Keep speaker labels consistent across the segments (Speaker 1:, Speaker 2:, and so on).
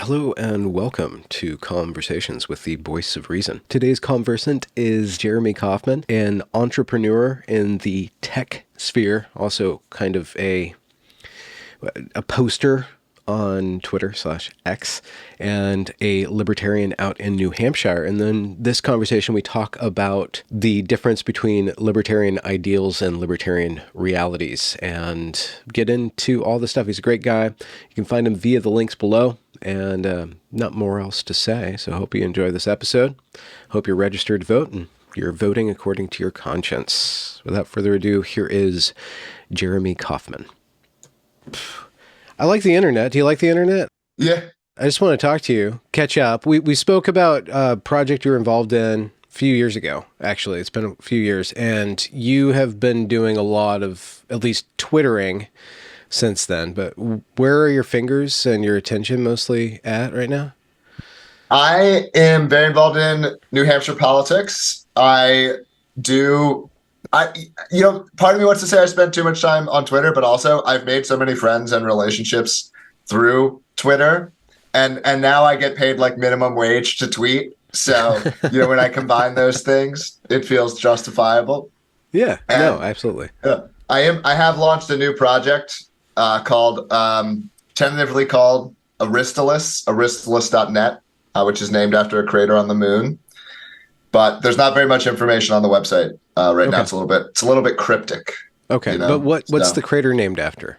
Speaker 1: Hello and welcome to Conversations with the Voice of Reason. Today's conversant is Jeremy Kauffman, an entrepreneur in the tech sphere, also kind of a poster on Twitter/X, and a libertarian out in New Hampshire. And then this conversation, we talk about the difference between libertarian ideals and libertarian realities and get into all the stuff. He's a great guy. You can find him via the links below, and not more else to say. So I hope you enjoy this episode. Hope you're registered to vote and you're voting according to your conscience. Without further ado, here is Jeremy Kauffman. I like the internet. Do you like the internet?
Speaker 2: Yeah.
Speaker 1: I just want to talk to you, catch up. We spoke about a project you were involved in a few years ago, actually. It's been a few years. And you have been doing a lot of, at least Twittering since then. But where are your fingers and your attention mostly at right now?
Speaker 2: I am very involved in New Hampshire politics. Part of me wants to say I spend too much time on Twitter, but also I've made so many friends and relationships through Twitter, and now I get paid like minimum wage to tweet. So, when I combine those things, it feels justifiable.
Speaker 1: Yeah, no, absolutely.
Speaker 2: I have launched a new project tentatively called Aristolis.net, which is named after a crater on the moon. But there's not very much information on the website right now. It's a little bit cryptic.
Speaker 1: Okay, but what's the crater named after?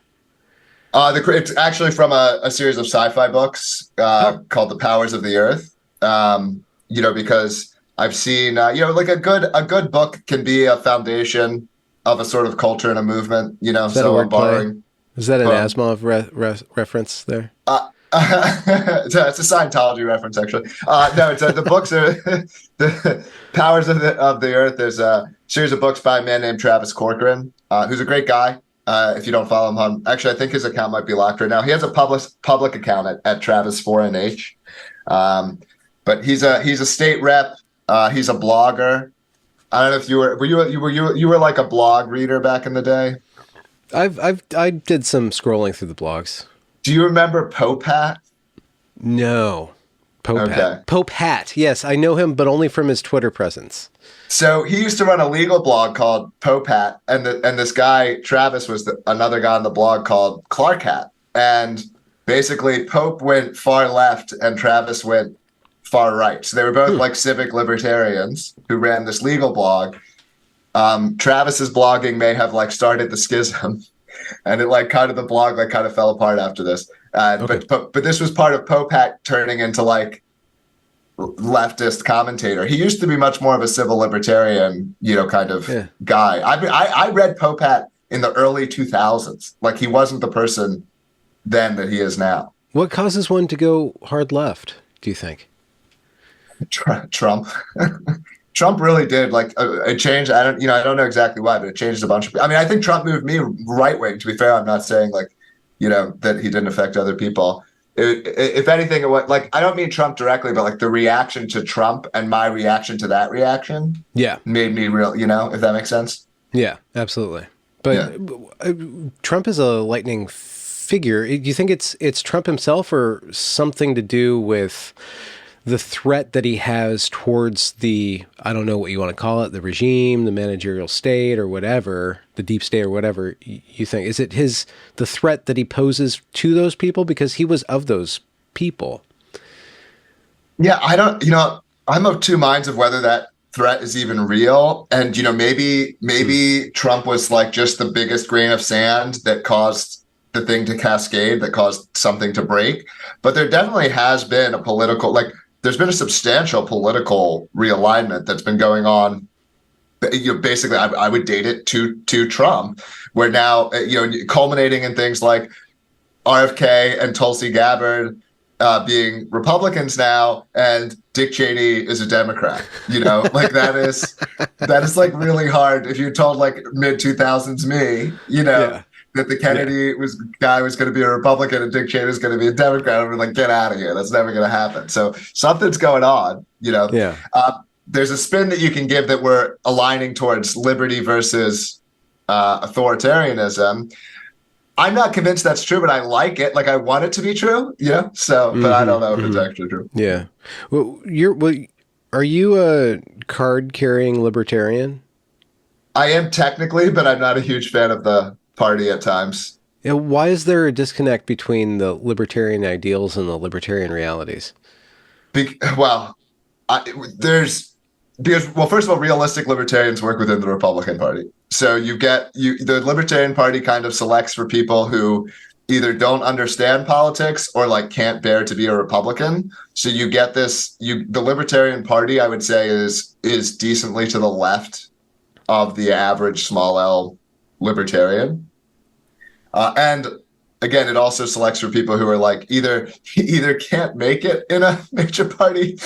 Speaker 2: It's actually from a series of sci-fi books called The Powers of the Earth. Because I've seen, like a good book can be a foundation of a sort of culture and a movement. So I'm borrowing.
Speaker 1: Is that an Asimov reference there?
Speaker 2: It's a Scientology reference, actually. No, the books are the Powers of the Earth. There's a series of books by a man named Travis Corcoran, who's a great guy. If you don't follow him actually, I think his account might be locked right now. He has a public account at Travis4NH. But he's a state rep. He's a blogger. I don't know if you were like a blog reader back in the day.
Speaker 1: I did some scrolling through the blogs.
Speaker 2: Do you remember Pope Hat?
Speaker 1: No. Pope Hat.
Speaker 2: Okay.
Speaker 1: Pope Hat. Yes, I know him, but only from his Twitter presence.
Speaker 2: So he used to run a legal blog called Pope Hat, and this guy, Travis, was another guy on the blog called Clark Hat. And basically, Pope went far left and Travis went far right. So they were both like civic libertarians who ran this legal blog. Travis's blogging may have like started the schism. And it the blog kind of fell apart after this. Okay. But this was part of Pope Hat turning into like leftist commentator. He used to be much more of a civil libertarian, guy. I read Pope Hat in the early 2000s. Like he wasn't the person then that he is now.
Speaker 1: What causes one to go hard left, do you think?
Speaker 2: Trump. Trump really did it changed. I don't know exactly why, but it changed a bunch of. I mean, I think Trump moved me right wing. To be fair, I'm not saying that he didn't affect other people. If anything, I don't mean Trump directly, but the reaction to Trump and my reaction to that reaction, made me real. If that makes sense.
Speaker 1: Yeah, absolutely. But Trump is a lightning figure. Do you think it's Trump himself or something to do with the threat that he has towards the, I don't know what you want to call it, the regime, the managerial state or whatever, the deep state or whatever you think? Is it the threat that he poses to those people? Because he was of those people.
Speaker 2: Yeah, I'm of two minds of whether that threat is even real. And, maybe Trump was just the biggest grain of sand that caused the thing to cascade, that caused something to break. But there definitely has been a political, there's been a substantial political realignment that's been going on. Basically, I would date it to Trump, where now, culminating in things like RFK and Tulsi Gabbard being Republicans now, and Dick Cheney is a Democrat. That is really hard. If you told mid 2000s me, that the Kennedy guy was going to be a Republican and Dick Cheney was going to be a Democrat, I'm like, get out of here. That's never going to happen. So something's going on, There's a spin that you can give that we're aligning towards liberty versus authoritarianism. I'm not convinced that's true, but I like it. Like I want it to be true, So, but I don't know if it's actually true.
Speaker 1: Yeah. Well, are you a card-carrying libertarian?
Speaker 2: I am technically, but I'm not a huge fan of the party at times.
Speaker 1: Yeah, why is there a disconnect between the libertarian ideals and the libertarian realities?
Speaker 2: Well, first of all, realistic libertarians work within the Republican Party. So the Libertarian Party kind of selects for people who either don't understand politics or like can't bear to be a Republican. So you get the Libertarian Party, I would say, is decently to the left of the average small L libertarian. And again, it also selects for people who are like either can't make it in a major party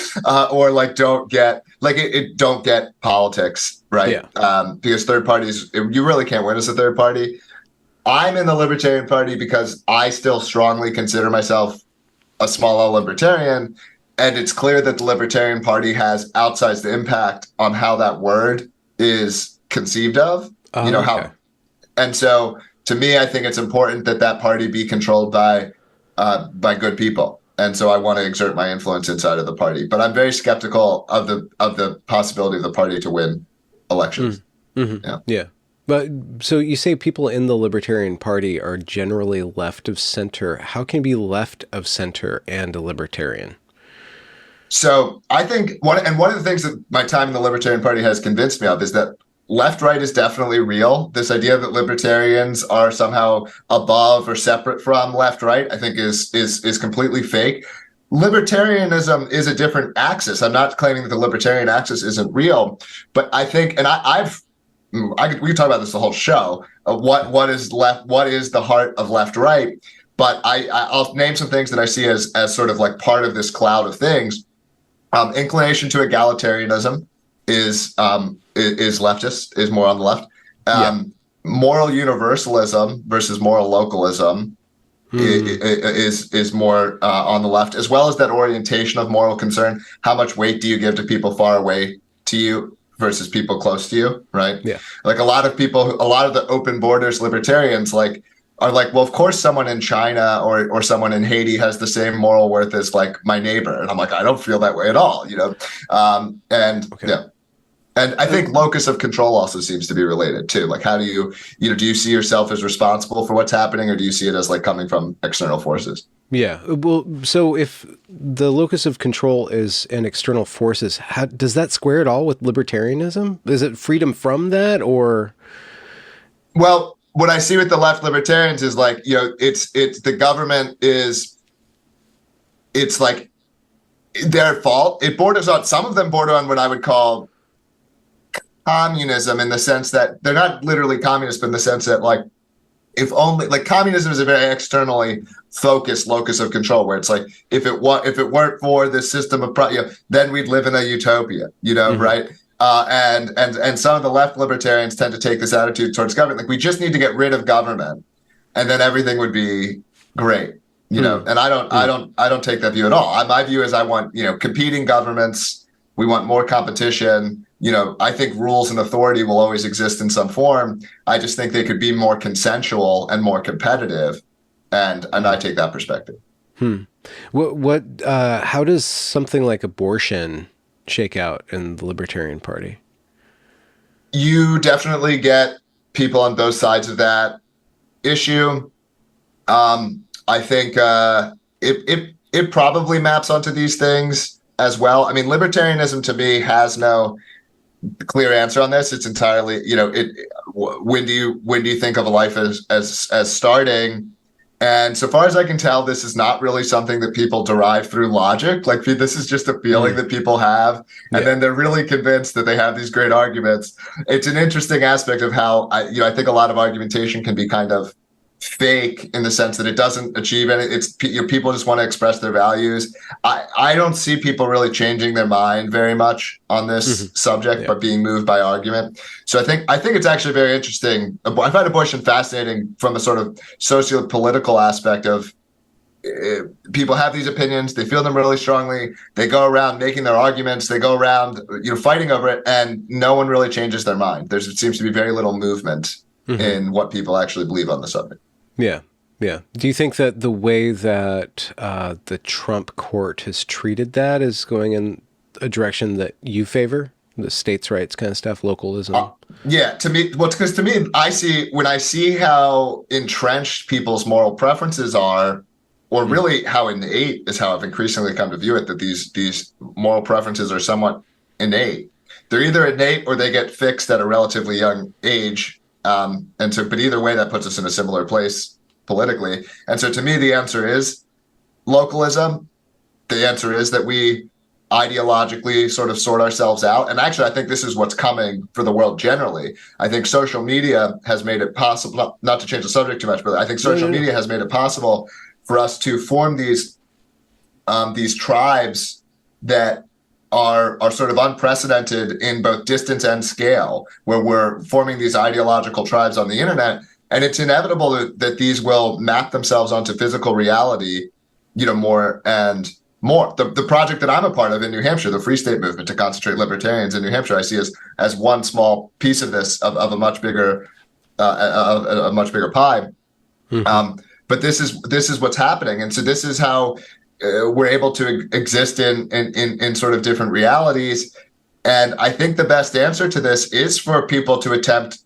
Speaker 2: or like don't get politics, right?
Speaker 1: Yeah.
Speaker 2: Because third parties, you really can't win as a third party. I'm in the Libertarian Party because I still strongly consider myself a small L libertarian. And it's clear that the Libertarian Party has outsized impact on how that word is conceived of, how. And so to me, I think it's important that party be controlled by good people. And so I want to exert my influence inside of the party. But I'm very skeptical of the possibility of the party to win elections.
Speaker 1: Mm-hmm. Yeah. But so you say people in the Libertarian Party are generally left of center. How can you be left of center and a libertarian?
Speaker 2: So I think one of the things that my time in the Libertarian Party has convinced me of is that left-right is definitely real. This idea that libertarians are somehow above or separate from left-right, I think is completely fake. Libertarianism is a different axis. I'm not claiming that the libertarian axis isn't real, but I think, and we can talk about this the whole show. What is left? What is the heart of left-right? But I'll name some things that I see as sort of like part of this cloud of things. Inclination to egalitarianism is leftist, is more on the left. Moral universalism versus moral localism is more on the left, as well as that orientation of moral concern. How much weight do you give to people far away to you versus people close to you, right?
Speaker 1: Yeah.
Speaker 2: Like a lot of the open borders libertarians are like, well, of course someone in China or someone in Haiti has the same moral worth as like my neighbor. And I'm like, I don't feel that way at all, And I think locus of control also seems to be related too. Like, how do you see yourself as responsible for what's happening, or do you see it as like coming from external forces?
Speaker 1: Yeah. Well, so if the locus of control is an external forces, how does that square at all with libertarianism? Is it freedom from that, or?
Speaker 2: Well, what I see with the left libertarians is like, it's the government it's like their fault. It borders on, some of them border on what I would call communism, in the sense that they're not literally communist, but in the sense that like, if only, like, communism is a very externally focused locus of control, where it's like, if it weren't for the system of then we'd live in a utopia, right? And some of the left libertarians tend to take this attitude towards government, like we just need to get rid of government, and then everything would be great, And I don't take that view at all. My view is I want competing governments. We want more competition. I think rules and authority will always exist in some form. I just think they could be more consensual and more competitive, and I take that perspective.
Speaker 1: How does something like abortion shake out in the Libertarian Party?
Speaker 2: You definitely get people on both sides of that issue. I think it probably maps onto these things as well. I mean, libertarianism to me has no clear answer on this. It's entirely, when do you think of a life as starting? And so far as I can tell, this is not really something that people derive through logic. Like, this is just a feeling that people have, and then they're really convinced that they have these great arguments. It's an interesting aspect of how I think a lot of argumentation can be kind of fake, in the sense that it doesn't achieve any. It's people just want to express their values. I don't see people really changing their mind very much on this subject, but being moved by argument. So I think it's actually very interesting. I find abortion fascinating from a sort of socio-political aspect of people have these opinions, they feel them really strongly, they go around making their arguments, they go around fighting over it, and no one really changes their mind. There seems to be very little movement in what people actually believe on the subject.
Speaker 1: Yeah. Yeah. Do you think that the way that the Trump court has treated that is going in a direction that you favor? The states' rights kind of stuff, localism?
Speaker 2: Yeah, to me, well, because to me, when I see how entrenched people's moral preferences are, or really how innate is how I've increasingly come to view it, that these moral preferences are somewhat innate. They're either innate or they get fixed at a relatively young age. But either way, that puts us in a similar place politically. And so to me, the answer is localism. The answer is that we ideologically sort of sort ourselves out. And actually, I think this is what's coming for the world generally. I think social media has made it possible, not to change the subject too much, but I think social media has made it possible for us to form these tribes that are sort of unprecedented in both distance and scale, where we're forming these ideological tribes on the internet. And it's inevitable that these will map themselves onto physical reality, more and more. The project that I'm a part of in New Hampshire, the Free State Movement to concentrate libertarians in New Hampshire, I see as one small piece of this, of a much bigger pie. Mm-hmm. But this is what's happening. And so this is how we're able to exist in sort of different realities. And I think the best answer to this is for people to attempt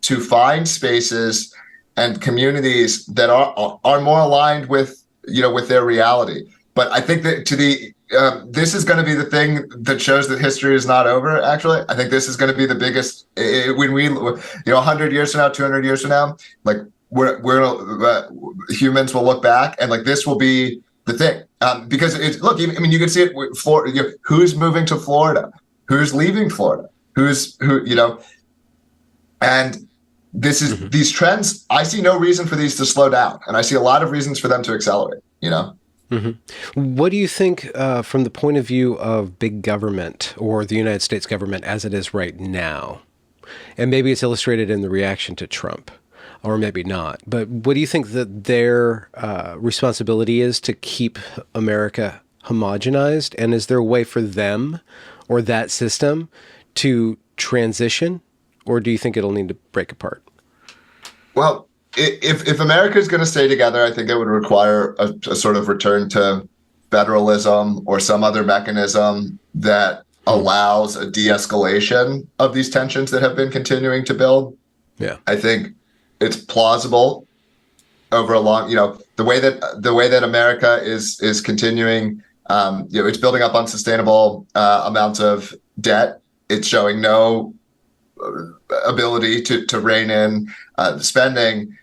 Speaker 2: to find spaces and communities that are more aligned with their reality. But I think that this is going to be the thing that shows that history is not over. Actually, I think this is going to be the biggest when we 100 years from now, 200 years from now, like humans will look back and like this will be the thing, because you can see it with Florida. Who's moving to Florida? Who's leaving Florida? And this is these trends. I see no reason for these to slow down, and I see a lot of reasons for them to accelerate.
Speaker 1: Mm-hmm. What do you think from the point of view of big government or the United States government as it is right now? And maybe it's illustrated in the reaction to Trump, or maybe not. But what do you think that their responsibility is to keep America homogenized? And is there a way for them or that system to transition? Or do you think it'll need to break apart?
Speaker 2: Well, if America is going to stay together, I think it would require a sort of return to federalism or some other mechanism that allows a de-escalation of these tensions that have been continuing to build.
Speaker 1: Yeah,
Speaker 2: I think it's plausible over a long, the way that America is continuing, it's building up unsustainable amounts of debt. It's showing no ability to rein in spending.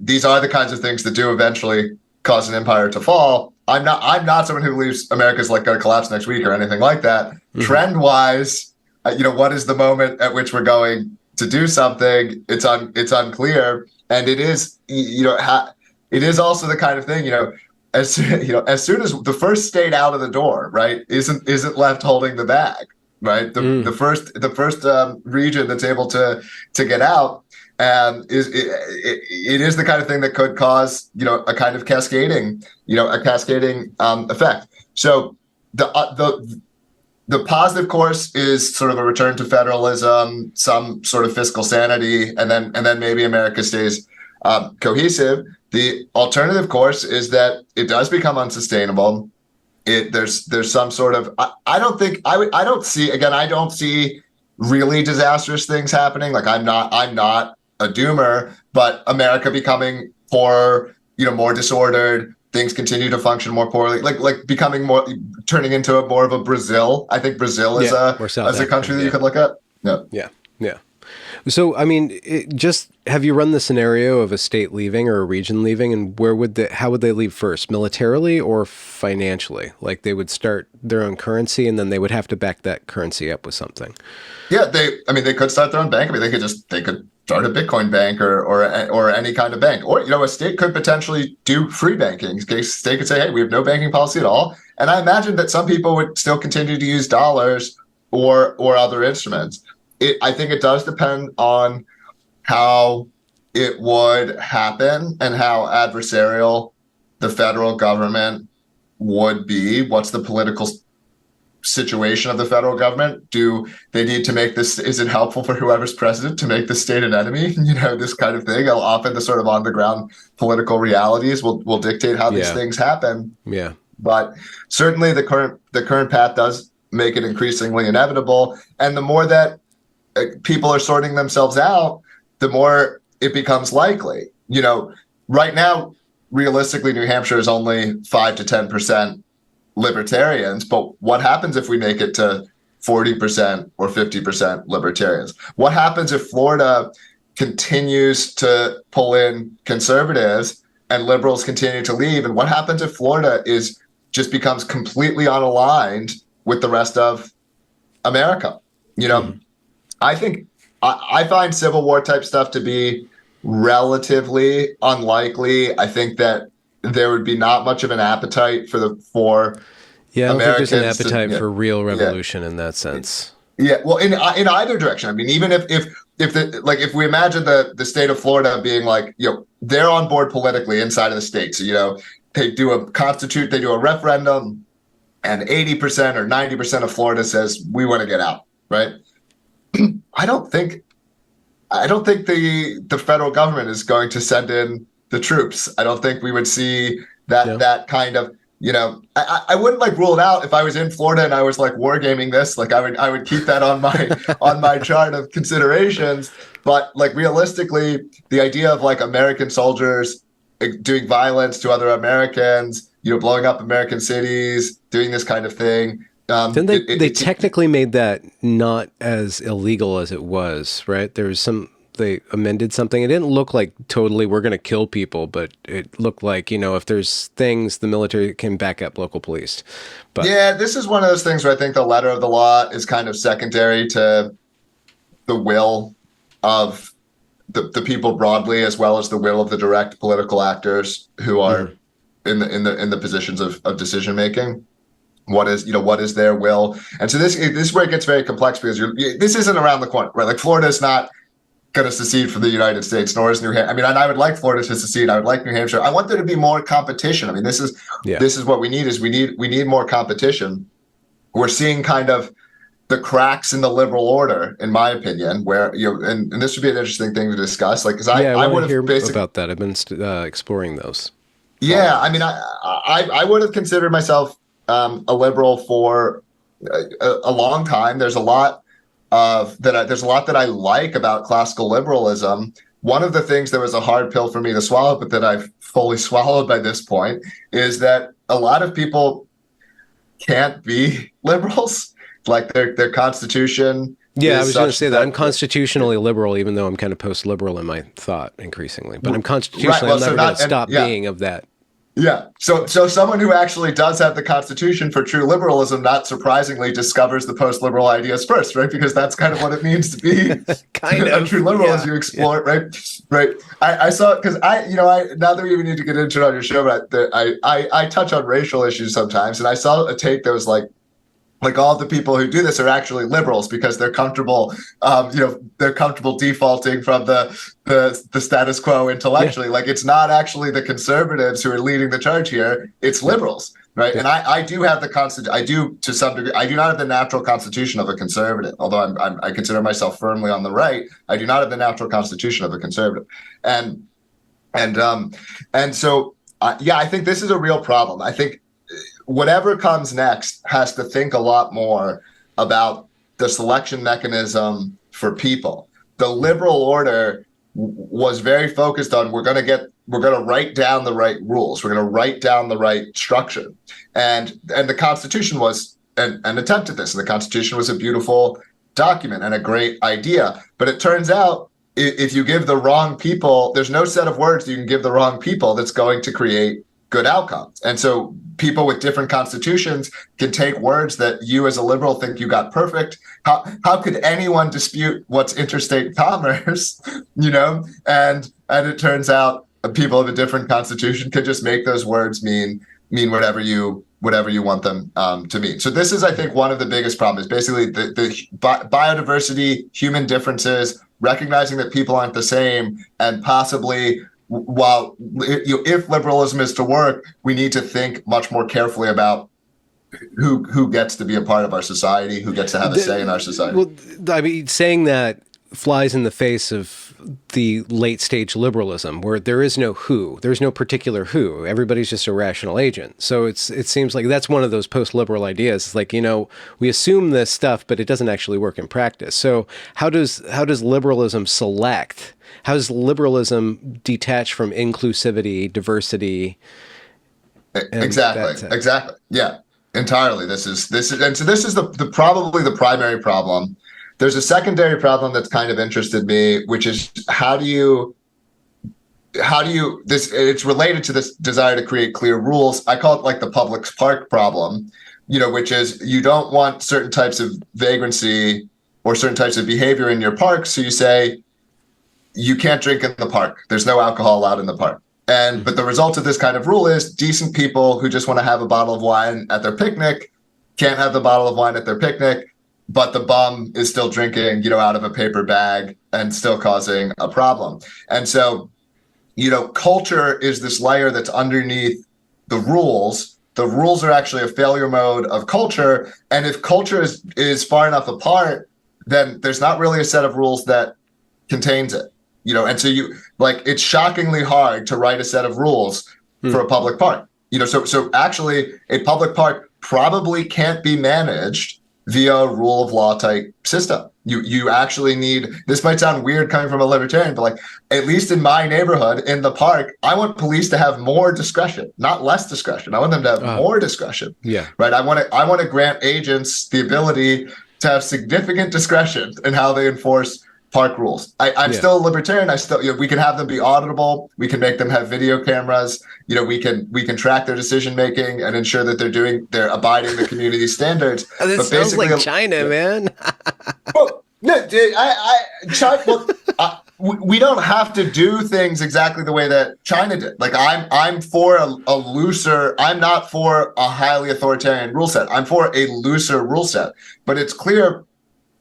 Speaker 2: These are the kinds of things that do eventually cause an empire to fall. I'm not someone who believes America's like going to collapse next week or anything like that. Mm-hmm. Trend wise, what is the moment at which we're going to do something? It's unclear, and it is it is also the kind of thing as soon as the first state out of the door, right, isn't left holding the bag, right? The first region that's able to get out. And it is the kind of thing that could cause a kind of cascading effect. So the positive course is sort of a return to federalism, some sort of fiscal sanity, and then maybe America stays cohesive. The alternative course is that it does become unsustainable. There's some sort of I don't see really disastrous things happening. Like I'm not a doomer, but America becoming poorer, more disordered, things continue to function more poorly, like becoming turning into more of a Brazil. I think Brazil is a country that you could look at.
Speaker 1: Yeah. So, I mean, have you run the scenario of a state leaving or a region leaving, and how would they leave first, militarily or financially? Like they would start their own currency, and then they would have to back that currency up with something.
Speaker 2: Yeah, they could start their own bank. I mean, they could start a Bitcoin bank or any kind of bank, or a state could potentially do free banking. A state could say, hey, we have no banking policy at all, and I imagine that some people would still continue to use dollars or other instruments. I think it does depend on how it would happen and how adversarial the federal government would be. What's the political situation of the federal government? Do they need to make this, is it helpful for whoever's president to make the state an enemy? This kind of thing. Often the sort of on the ground political realities will dictate how these things happen.
Speaker 1: Yeah.
Speaker 2: But certainly the current path does make it increasingly inevitable. And the more that people are sorting themselves out, the more it becomes likely. Right now, realistically, New Hampshire is only 5 to 10% libertarians, but what happens if we make it to 40% or 50% libertarians? What happens if Florida continues to pull in conservatives and liberals continue to leave? And what happens if Florida just becomes completely unaligned with the rest of America? I think I find Civil War type stuff to be relatively unlikely. I think that there would be not much of an appetite for
Speaker 1: I don't think there's an
Speaker 2: Americans
Speaker 1: appetite for real revolution in that sense.
Speaker 2: Yeah, well, in either direction. I mean, even if we imagine the state of Florida being like, they're on board politically inside of the state. So, they do a referendum, and 80% or 90% of Florida says we want to get out, right? I don't think the federal government is going to send in the troops. I don't think we would see that kind of, I wouldn't rule it out if I was in Florida and I was wargaming this. I would keep that on my chart of considerations. But realistically, the idea of American soldiers doing violence to other Americans, blowing up American cities, doing this kind of thing.
Speaker 1: Then they technically made that not as illegal as it was, right? They amended something. It didn't look like totally we're going to kill people, but it looked like, if there's things, the military can back up local police. But
Speaker 2: yeah, this is one of those things where I think the letter of the law is kind of secondary to the will of the people broadly, as well as the will of the direct political actors who are in the positions of decision making. What is their will? And so this is where it gets very complex, because this isn't around the corner, right? Need is not going to secede from the United States, nor is New Hampshire. I mean, and I would like Florida to secede. I would like New Hampshire. I want there to be more competition. I mean, this is what we need. We need more competition. We're seeing kind of the cracks in the liberal order, in my opinion, where and this would be an interesting thing to discuss. Because I would have hear
Speaker 1: about that. I've been exploring those.
Speaker 2: Yeah, I mean, I would have considered myself a liberal for a long time. There's a lot that I like about classical liberalism. One of the things that was a hard pill for me to swallow, but that I've fully swallowed by this point, is that a lot of people can't be liberals. Their constitution.
Speaker 1: Yeah, I was going to say that I'm constitutionally liberal, even though I'm kind of post-liberal in my thought increasingly. But I'm constitutionally, I'm never going to stop being of that.
Speaker 2: Yeah. So someone who actually does have the Constitution for true liberalism, not surprisingly, discovers the post-liberal ideas first, right? Because that's kind of what it means to be a true liberal, as you explore it, right? Right. I saw, because now that we even need to get into it on your show, but I touch on racial issues sometimes, and I saw a take that was all the people who do this are actually liberals because they're comfortable, they're comfortable defaulting from the status quo intellectually. Yeah. It's not actually the conservatives who are leading the charge here; it's liberals, right? Yeah. And I do have I do to some degree. I do not have the natural constitution of a conservative, although I consider myself firmly on the right. I do not have the natural constitution of a conservative, and so I think this is a real problem. I think whatever comes next has to think a lot more about the selection mechanism for people. The liberal order was very focused on we're going to write down the right rules, we're going to write down the right structure, and the Constitution was an attempt at this. And the Constitution was a beautiful document and a great idea, but it turns out if you give the wrong people, there's no set of words you can give the wrong people that's going to create good outcomes. And so people with different constitutions can take words that you as a liberal think you got perfect. How could anyone dispute what's interstate commerce? And it turns out people of a different constitution could just make those words mean whatever you want them to mean. So this is, I think, one of the biggest problems. Basically, the biodiversity, human differences, recognizing that people aren't the same, and possibly, while if liberalism is to work, we need to think much more carefully about who gets to be a part of our society, who gets to have a say in our society.
Speaker 1: Well, I mean, saying that flies in the face of the late stage liberalism, where there is no who, there's no particular who. Everybody's just a rational agent. So it seems like that's one of those post-liberal ideas. It's like, we assume this stuff, but it doesn't actually work in practice. So how does liberalism select? How does liberalism detach from inclusivity, diversity?
Speaker 2: Exactly. Yeah, entirely. This is, and so this is the probably the primary problem. There's a secondary problem that's kind of interested me, which is how do you this, it's related to this desire to create clear rules. I call it like the public park problem, which is you don't want certain types of vagrancy or certain types of behavior in your park. So you say you can't drink in the park. There's no alcohol allowed in the park. But the result of this kind of rule is decent people who just want to have a bottle of wine at their picnic can't have the bottle of wine at their picnic, but the bum is still drinking, out of a paper bag and still causing a problem. And so, culture is this layer that's underneath the rules. The rules are actually a failure mode of culture. And if culture is far enough apart, then there's not really a set of rules that contains it. And so it's shockingly hard to write a set of rules for a public park. So actually a public park probably can't be managed via rule of law type system. You actually need, this might sound weird coming from a libertarian, but at least in my neighborhood, in the park, I want police to have more discretion, not less discretion. I want them to have more discretion.
Speaker 1: Yeah.
Speaker 2: Right. I want to grant agents the ability to have significant discretion in how they enforce park rules. I'm still a libertarian. We can have them be auditable. We can make them have video cameras. We can track their decision making and ensure that they're abiding the community standards.
Speaker 1: Oh, this sounds like China, man.
Speaker 2: Well, no, we don't have to do things exactly the way that China did. I'm for a looser. I'm not for a highly authoritarian rule set. I'm for a looser rule set. But it's clear,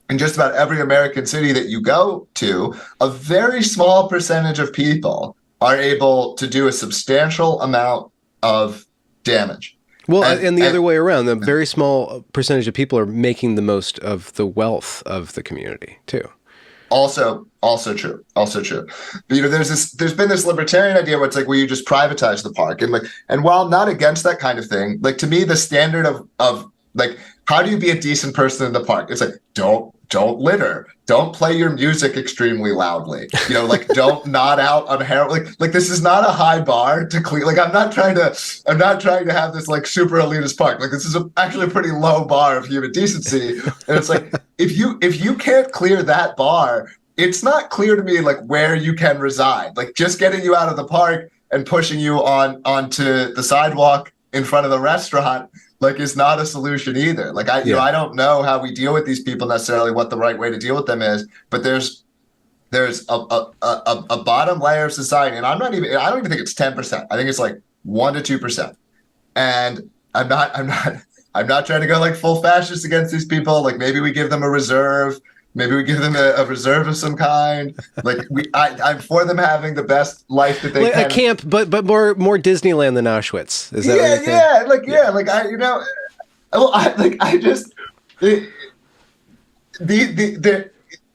Speaker 2: in just about every American city that you go to, a very small percentage of people are able to do a substantial amount of damage.
Speaker 1: Well, and the other way around, the very small percentage of people are making the most of the wealth of the community too.
Speaker 2: Also true. But, there's been this libertarian idea where it's like, well, you just privatize the park, and while I'm not against that kind of thing, to me, the standard of how do you be a decent person in the park? It's like, don't litter, don't play your music extremely loudly, don't nod out on heroin. This is not a high bar to clean. I'm not trying to have this super elitist park. This is actually a pretty low bar of human decency. And it's like, if you can't clear that bar, it's not clear to me where you can reside. Just getting you out of the park and pushing you onto the sidewalk in front of the restaurant is not a solution either. I don't know how we deal with these people necessarily, what the right way to deal with them is, but there's a bottom layer of society, and I don't even think it's 10%. I think it's 1 to 2%. And I'm not trying to go full fascist against these people. Maybe we give them a reserve. Maybe we give them a reserve of some kind. I'm for them having the best life that they can.
Speaker 1: A camp, but more Disneyland than Auschwitz. Is that what you
Speaker 2: think?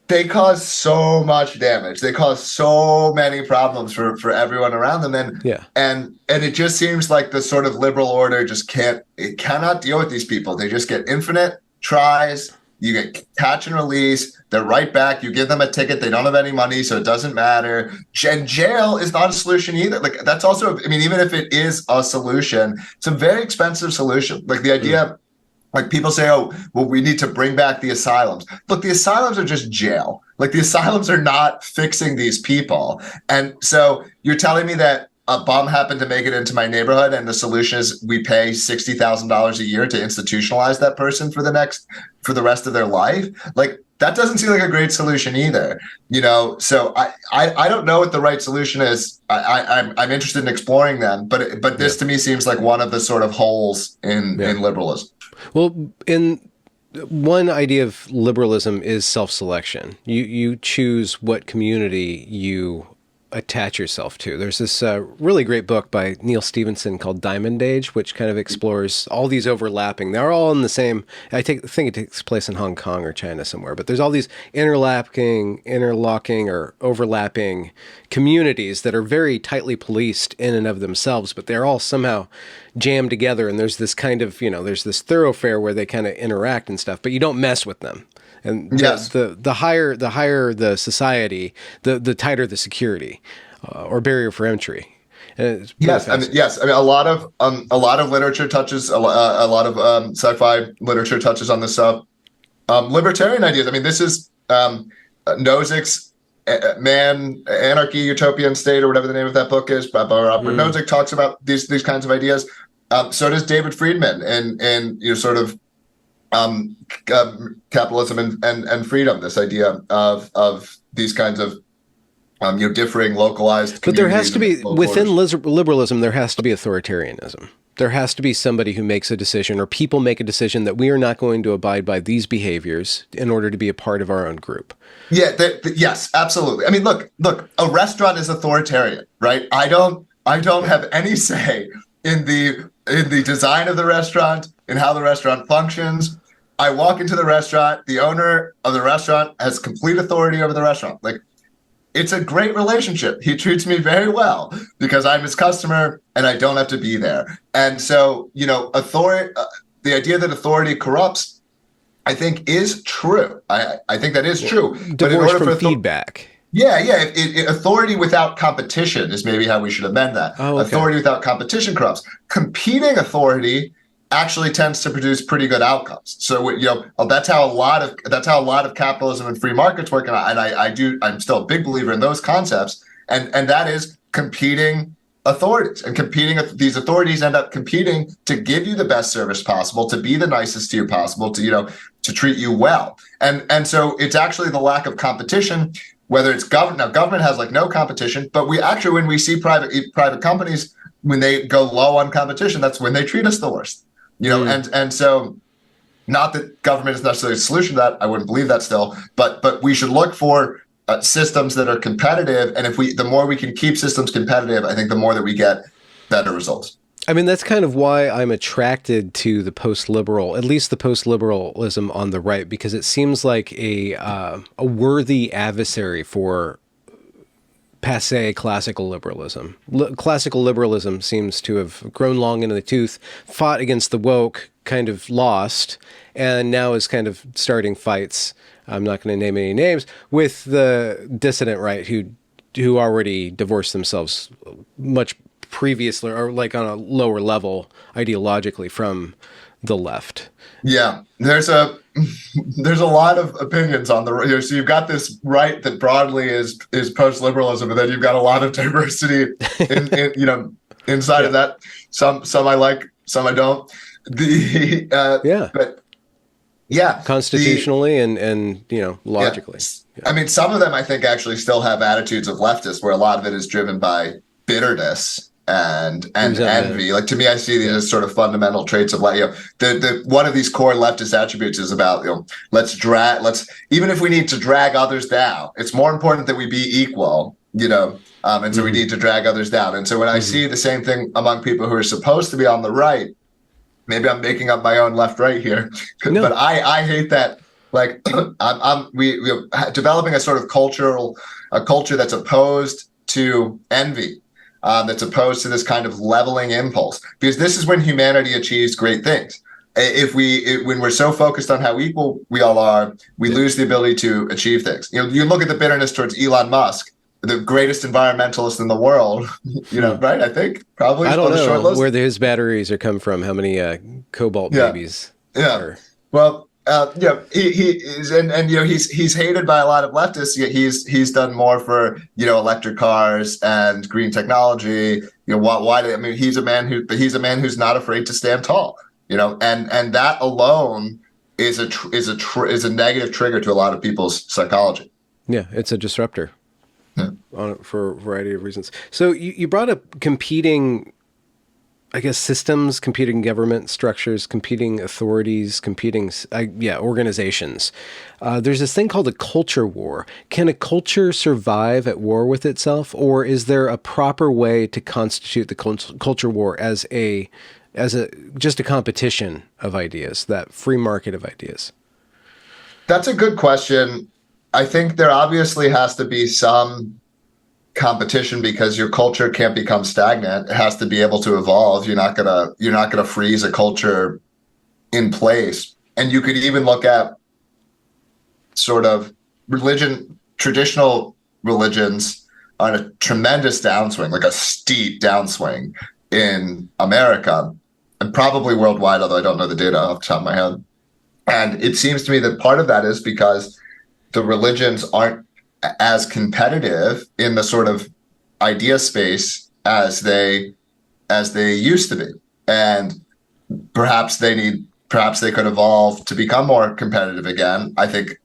Speaker 2: They cause so much damage. They cause so many problems for everyone around them. And it just seems like the sort of liberal order cannot deal with these people. They just get infinite tries. You get catch and release. They're right back. You give them a ticket. They don't have any money, so it doesn't matter. And jail is not a solution either. That's also, even if it is a solution, it's a very expensive solution. The idea, people say, oh, well, we need to bring back the asylums. Look, the asylums are just jail. The asylums are not fixing these people. And so you're telling me that a bum happened to make it into my neighborhood, and the solution is we pay $60,000 a year to institutionalize that person for the rest of their life. That doesn't seem like a great solution either, So I don't know what the right solution is. I'm interested in exploring them, but this to me seems like one of the sort of holes in liberalism.
Speaker 1: Well, one idea of liberalism is self-selection. You choose what community you attach yourself to. There's this really great book by Neil Stephenson called Diamond Age, which kind of explores all these overlapping. They're all in the same. Think it takes place in Hong Kong or China somewhere, but there's all these interlocking, or overlapping communities that are very tightly policed in and of themselves, but they're all somehow jammed together. And there's this kind of, there's this thoroughfare where they kind of interact and stuff, but you don't mess with them. And
Speaker 2: yes.
Speaker 1: the higher the society, the tighter the security or barrier for entry. And
Speaker 2: yes, I mean, a lot of literature touches a lot of sci-fi literature touches on this stuff. Libertarian ideas. I mean, this is Nozick's Man, Anarchy, Utopian State, or whatever the name of that book is. Nozick talks about these kinds of ideas. So does David Friedman, and sort of capitalism and freedom. This idea of these kinds of differing localized.
Speaker 1: But there has to be within liberalism. There has to be authoritarianism. There has to be somebody who makes a decision, or people make a decision that we are not going to abide by these behaviors in order to be a part of our own group.
Speaker 2: Yeah. Yes, absolutely. I mean, look. A restaurant is authoritarian, right? I don't have any say in the design of the restaurant, in how the restaurant functions. I walk into the restaurant. The owner of the restaurant has complete authority over the restaurant. Like, it's a great relationship. He treats me very well because I'm his customer and I don't have to be there. And so, authority, the idea that authority corrupts, I think is true. I think that is true.
Speaker 1: But in order for feedback.
Speaker 2: Yeah. Authority without competition is maybe how we should amend that.
Speaker 1: Oh, okay.
Speaker 2: Authority without competition corrupts. Competing authority actually tends to produce pretty good outcomes. So that's how a lot of capitalism and free markets work. And I'm still a big believer in those concepts. And that is competing authorities, and these authorities end up competing to give you the best service possible, to be the nicest to you possible, to treat you well. And so it's actually the lack of competition, whether it's government. Now, government has like no competition, but we actually, when we see private companies, when they go low on competition, that's when they treat us the worst. And so, not that government is necessarily a solution to that. I wouldn't believe that still, but we should look for systems that are competitive. And the more we can keep systems competitive, I think the more that we get better results.
Speaker 1: I mean, that's kind of why I'm attracted to the post-liberal, at least the post-liberalism on the right, because it seems like a worthy adversary for passé classical liberalism. Classical liberalism seems to have grown long in the tooth, fought against the woke, kind of lost, and now is kind of starting fights. I'm not going to name any names, with the dissident right who already divorced themselves much previously, or like on a lower level ideologically, from the left.
Speaker 2: Yeah, there's a lot of opinions on the so you've got this right that broadly is post-liberalism, and then you've got a lot of diversity inside of that. Some I like, some I don't.
Speaker 1: Constitutionally and logically.
Speaker 2: I mean, some of them I think actually still have attitudes of leftists, where a lot of it is driven by bitterness and envy. Like, to me, I see these as sort of fundamental traits of the one of these core leftist attributes is about even if we need to drag others down, it's more important that we be equal, and so we need to drag others down. And so when I see the same thing among people who are supposed to be on the right, maybe I'm making up my own left-right here, but I hate that. Like, we're developing a sort of culture that's opposed to envy. That's opposed to this kind of leveling impulse, because this is when humanity achieves great things. When we're so focused on how equal we all are, we lose the ability to achieve things. You look at the bitterness towards Elon Musk, the greatest environmentalist in the world. Right? I think probably. I don't know
Speaker 1: where his batteries are come from. How many cobalt babies?
Speaker 2: Yeah.
Speaker 1: Are...
Speaker 2: Well. He's hated by a lot of leftists. Yet he's done more for electric cars and green technology. He's a man who's not afraid to stand tall. And that alone is a negative trigger to a lot of people's psychology.
Speaker 1: Yeah, it's a disruptor. Yeah. For a variety of reasons. So you brought up competing I guess, systems, competing government structures, competing authorities, competing, organizations. There's this thing called a culture war. Can a culture survive at war with itself, or is there a proper way to constitute the culture war as just a competition of ideas, that free market of ideas?
Speaker 2: That's a good question. I think there obviously has to be some competition because your culture can't become stagnant. It has to be able to evolve. You're not gonna freeze a culture in place. And you could even look at sort of traditional religions on a tremendous downswing, like a steep downswing in America and probably worldwide, although I don't know the data off the top of my head. And it seems to me that part of that is because the religions aren't as competitive in the sort of idea space as they used to be, and perhaps they could evolve to become more competitive again. I think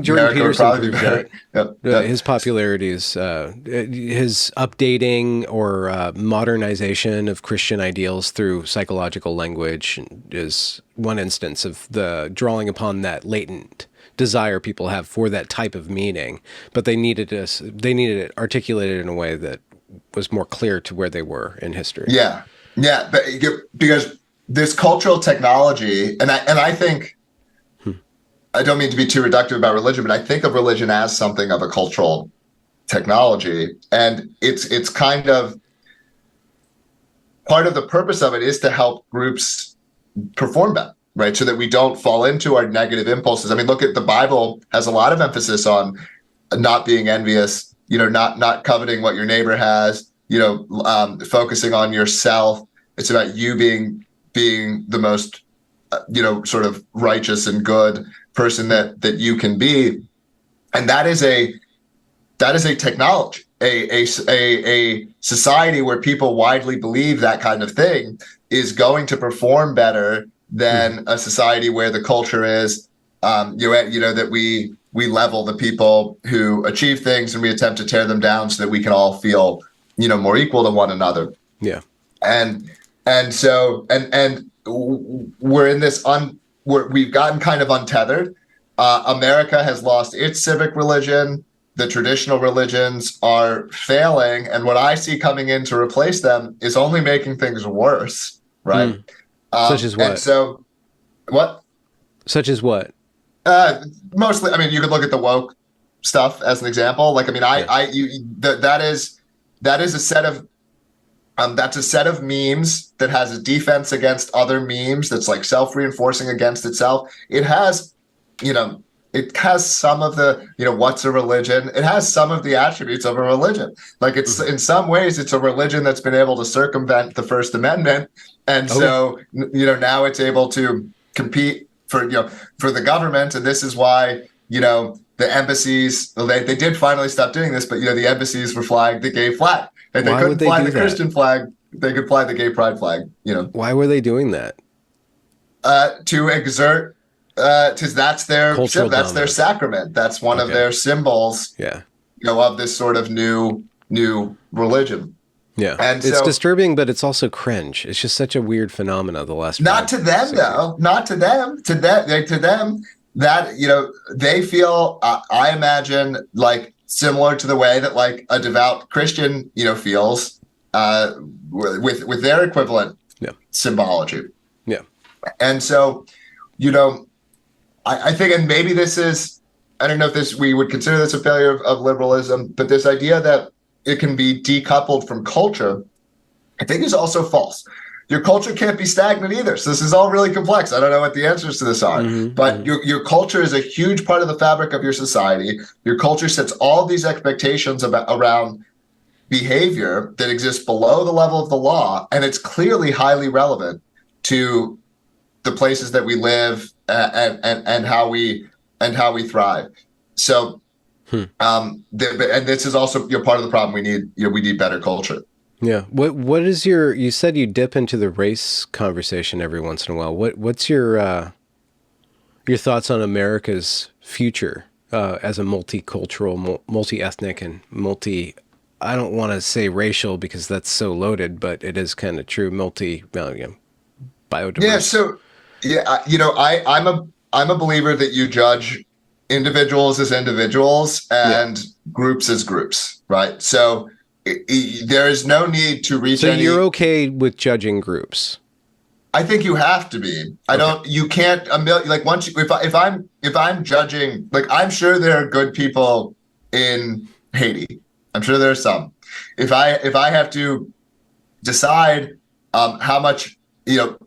Speaker 1: Jordan Peterson proved
Speaker 2: that.
Speaker 1: Yep. His popularity is his updating or modernization of Christian ideals through psychological language is one instance of the drawing upon that latent desire people have for that type of meaning, but they needed it articulated in a way that was more clear to where they were in history.
Speaker 2: Yeah, but because this cultural technology, and I think, I don't mean to be too reductive about religion, but I think of religion as something of a cultural technology, and it's kind of part of the purpose of it is to help groups perform better, right? So that we don't fall into our negative impulses. I mean, look at the Bible has a lot of emphasis on not being envious, not coveting what your neighbor has, focusing on yourself. It's about you being the most, sort of righteous and good person that you can be. And that is a technology, a society where people widely believe that kind of thing is going to perform better than a society where the culture is, that we level the people who achieve things and we attempt to tear them down so that we can all feel, more equal to one another.
Speaker 1: Yeah.
Speaker 2: And so we're in this we've gotten kind of untethered. America has lost its civic religion. The traditional religions are failing, and what I see coming in to replace them is only making things worse. Right.
Speaker 1: Such as what?
Speaker 2: And so, what?
Speaker 1: Such as what?
Speaker 2: Mostly, I mean, you could look at the woke stuff as an example. Like, I mean, that is a set of that's a set of memes that has a defense against other memes. That's like self-reinforcing against itself. It has, it has some of the, what's a religion? It has some of the attributes of a religion. Like it's in some ways, it's a religion that's been able to circumvent the First Amendment. And so, now it's able to compete for the government. And this is why, the embassies, they did finally stop doing this, but, the embassies were flying the gay flag. And they couldn't fly the Christian flag. They could fly the gay pride flag,
Speaker 1: Why were they doing that?
Speaker 2: To exert, because that's their sacrament. That's one of their symbols.
Speaker 1: Yeah.
Speaker 2: Of this sort of new religion.
Speaker 1: Yeah. And it's disturbing, but it's also cringe. It's just such a weird phenomena. The last
Speaker 2: not to them though. Not to them. To them that they feel. I imagine like similar to the way that like a devout Christian feels with their equivalent symbology.
Speaker 1: Yeah.
Speaker 2: And so, I think, and maybe this is, I don't know if we would consider this a failure of liberalism, but this idea that it can be decoupled from culture, I think is also false. Your culture can't be stagnant either. So this is all really complex. I don't know what the answers to this are, but your culture is a huge part of the fabric of your society. Your culture sets all these expectations around behavior that exists below the level of the law, and it's clearly highly relevant to the places that we live and how we thrive. So, and this is also part of the problem. We need better culture.
Speaker 1: Yeah. What is you said you dip into the race conversation every once in a while. What's your thoughts on America's future as a multicultural, multi-ethnic, and multi I don't want to say racial because that's so loaded, but it is kind of true. Biodiverse.
Speaker 2: Yeah. So, yeah, I'm a believer that you judge individuals as individuals and groups as groups, right? So there is no need to reach
Speaker 1: So
Speaker 2: any.
Speaker 1: you're okay with judging groups?
Speaker 2: I think you have to be. You can't like once you, if I'm judging, like I'm sure there are good people in Haiti. I'm sure there are some. If I have to decide how much, whether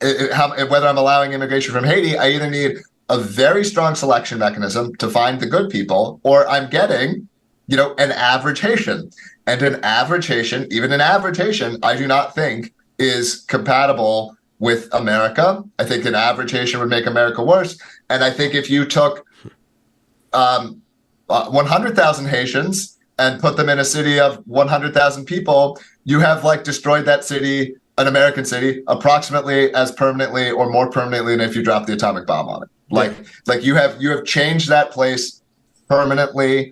Speaker 2: I'm allowing immigration from Haiti, I either need a very strong selection mechanism to find the good people, or I'm getting, an average Haitian. And an average Haitian, even an average Haitian, I do not think is compatible with America. I think an average Haitian would make America worse. And I think if you took 100,000 Haitians and put them in a city of 100,000 people, you have like destroyed that city, an American city, approximately as permanently or more permanently than if you dropped the atomic bomb on it. Like you have changed that place permanently,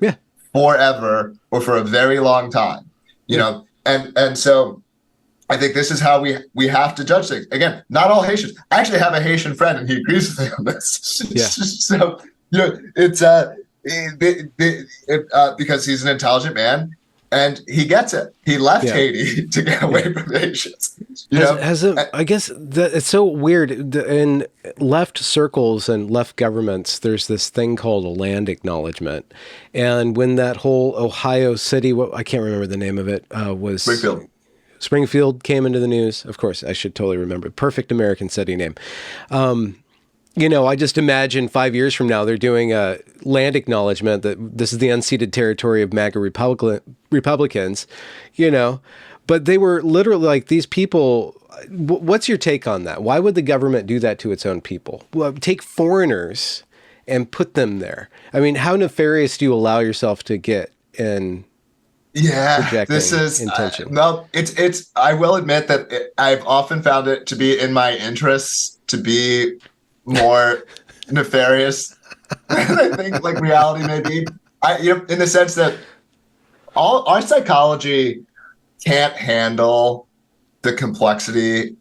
Speaker 2: forever, or for a very long time, and so I think this is how we have to judge things. Again, not all Haitians. I actually have a Haitian friend, and he agrees with me on this.
Speaker 1: Yeah.
Speaker 2: So it's because he's an intelligent man, and he gets it. He left Haiti to get away from Haitians.
Speaker 1: I guess that it's so weird in left circles and left governments. There's this thing called a land acknowledgement, and when that whole Ohio city, I can't remember the name of it, was Springfield came into the news. Of course, I should totally remember. Perfect American city name. I just imagine 5 years from now, they're doing a land acknowledgement that this is the unceded territory of MAGA Republicans, but they were literally like these people. What's your take on that? Why would the government do that to its own people? Well, take foreigners and put them there. I mean, how nefarious do you allow yourself to get in?
Speaker 2: This is
Speaker 1: intention.
Speaker 2: It's. I will admit that I've often found it to be in my interests to be more nefarious than I think like reality may be. In the sense that all our psychology can't handle the complexity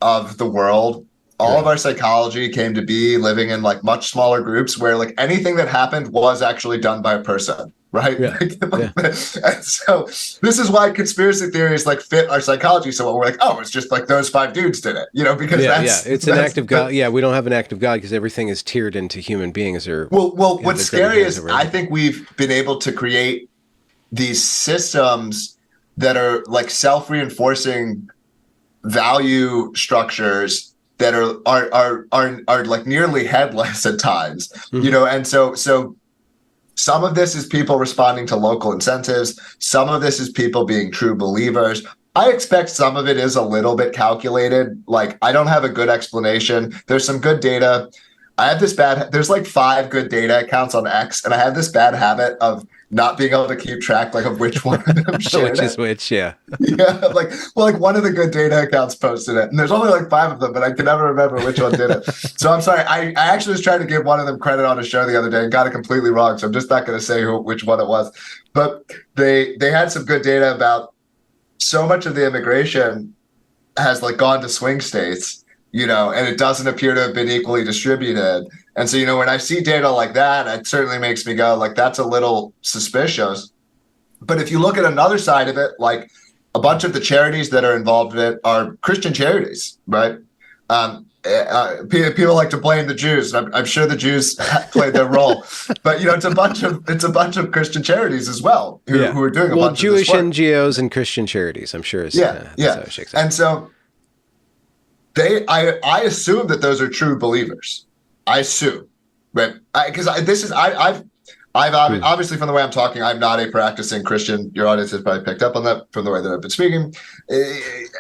Speaker 2: of the world. All of our psychology came to be living in like much smaller groups where like anything that happened was actually done by a person. Right. Yeah. And so this is why conspiracy theories like fit our psychology so well. We're like, oh, it's just like those 5 dudes did it, because
Speaker 1: it's an act of God. Yeah, we don't have an act of God because everything is tiered into human beings.
Speaker 2: Well, what's scary is I think we've been able to create these systems that are like self-reinforcing value structures that are like nearly headless at times, and so. Some of this is people responding to local incentives. Some of this is people being true believers. I expect some of it is a little bit calculated. Like, I don't have a good explanation. There's some good data. There's like 5 good data accounts on X, and I have this bad habit of not being able to keep track like of which one of them shared
Speaker 1: which is which,
Speaker 2: yeah, like one of the good data accounts posted it, and there's only like 5 of them, but I can never remember which one did it. So I'm sorry. I actually was trying to give one of them credit on a show the other day and got it completely wrong. So I'm just not going to say which one it was. But they had some good data about so much of the immigration has like gone to swing states, and it doesn't appear to have been equally distributed. And so, when I see data like that, it certainly makes me go like, that's a little suspicious. But if you look at another side of it, like a bunch of the charities that are involved in it are Christian charities, right? People like to blame the Jews. I'm sure the Jews played their role, but it's a bunch of Christian charities as well who are doing a bunch
Speaker 1: Jewish
Speaker 2: of this work.
Speaker 1: NGOs and Christian charities. I'm sure. That's how it shakes out.
Speaker 2: And so I assume that those are true believers. I assume, right? Because I've obviously from the way I'm talking, I'm not a practicing Christian. Your audience has probably picked up on that from the way that I've been speaking.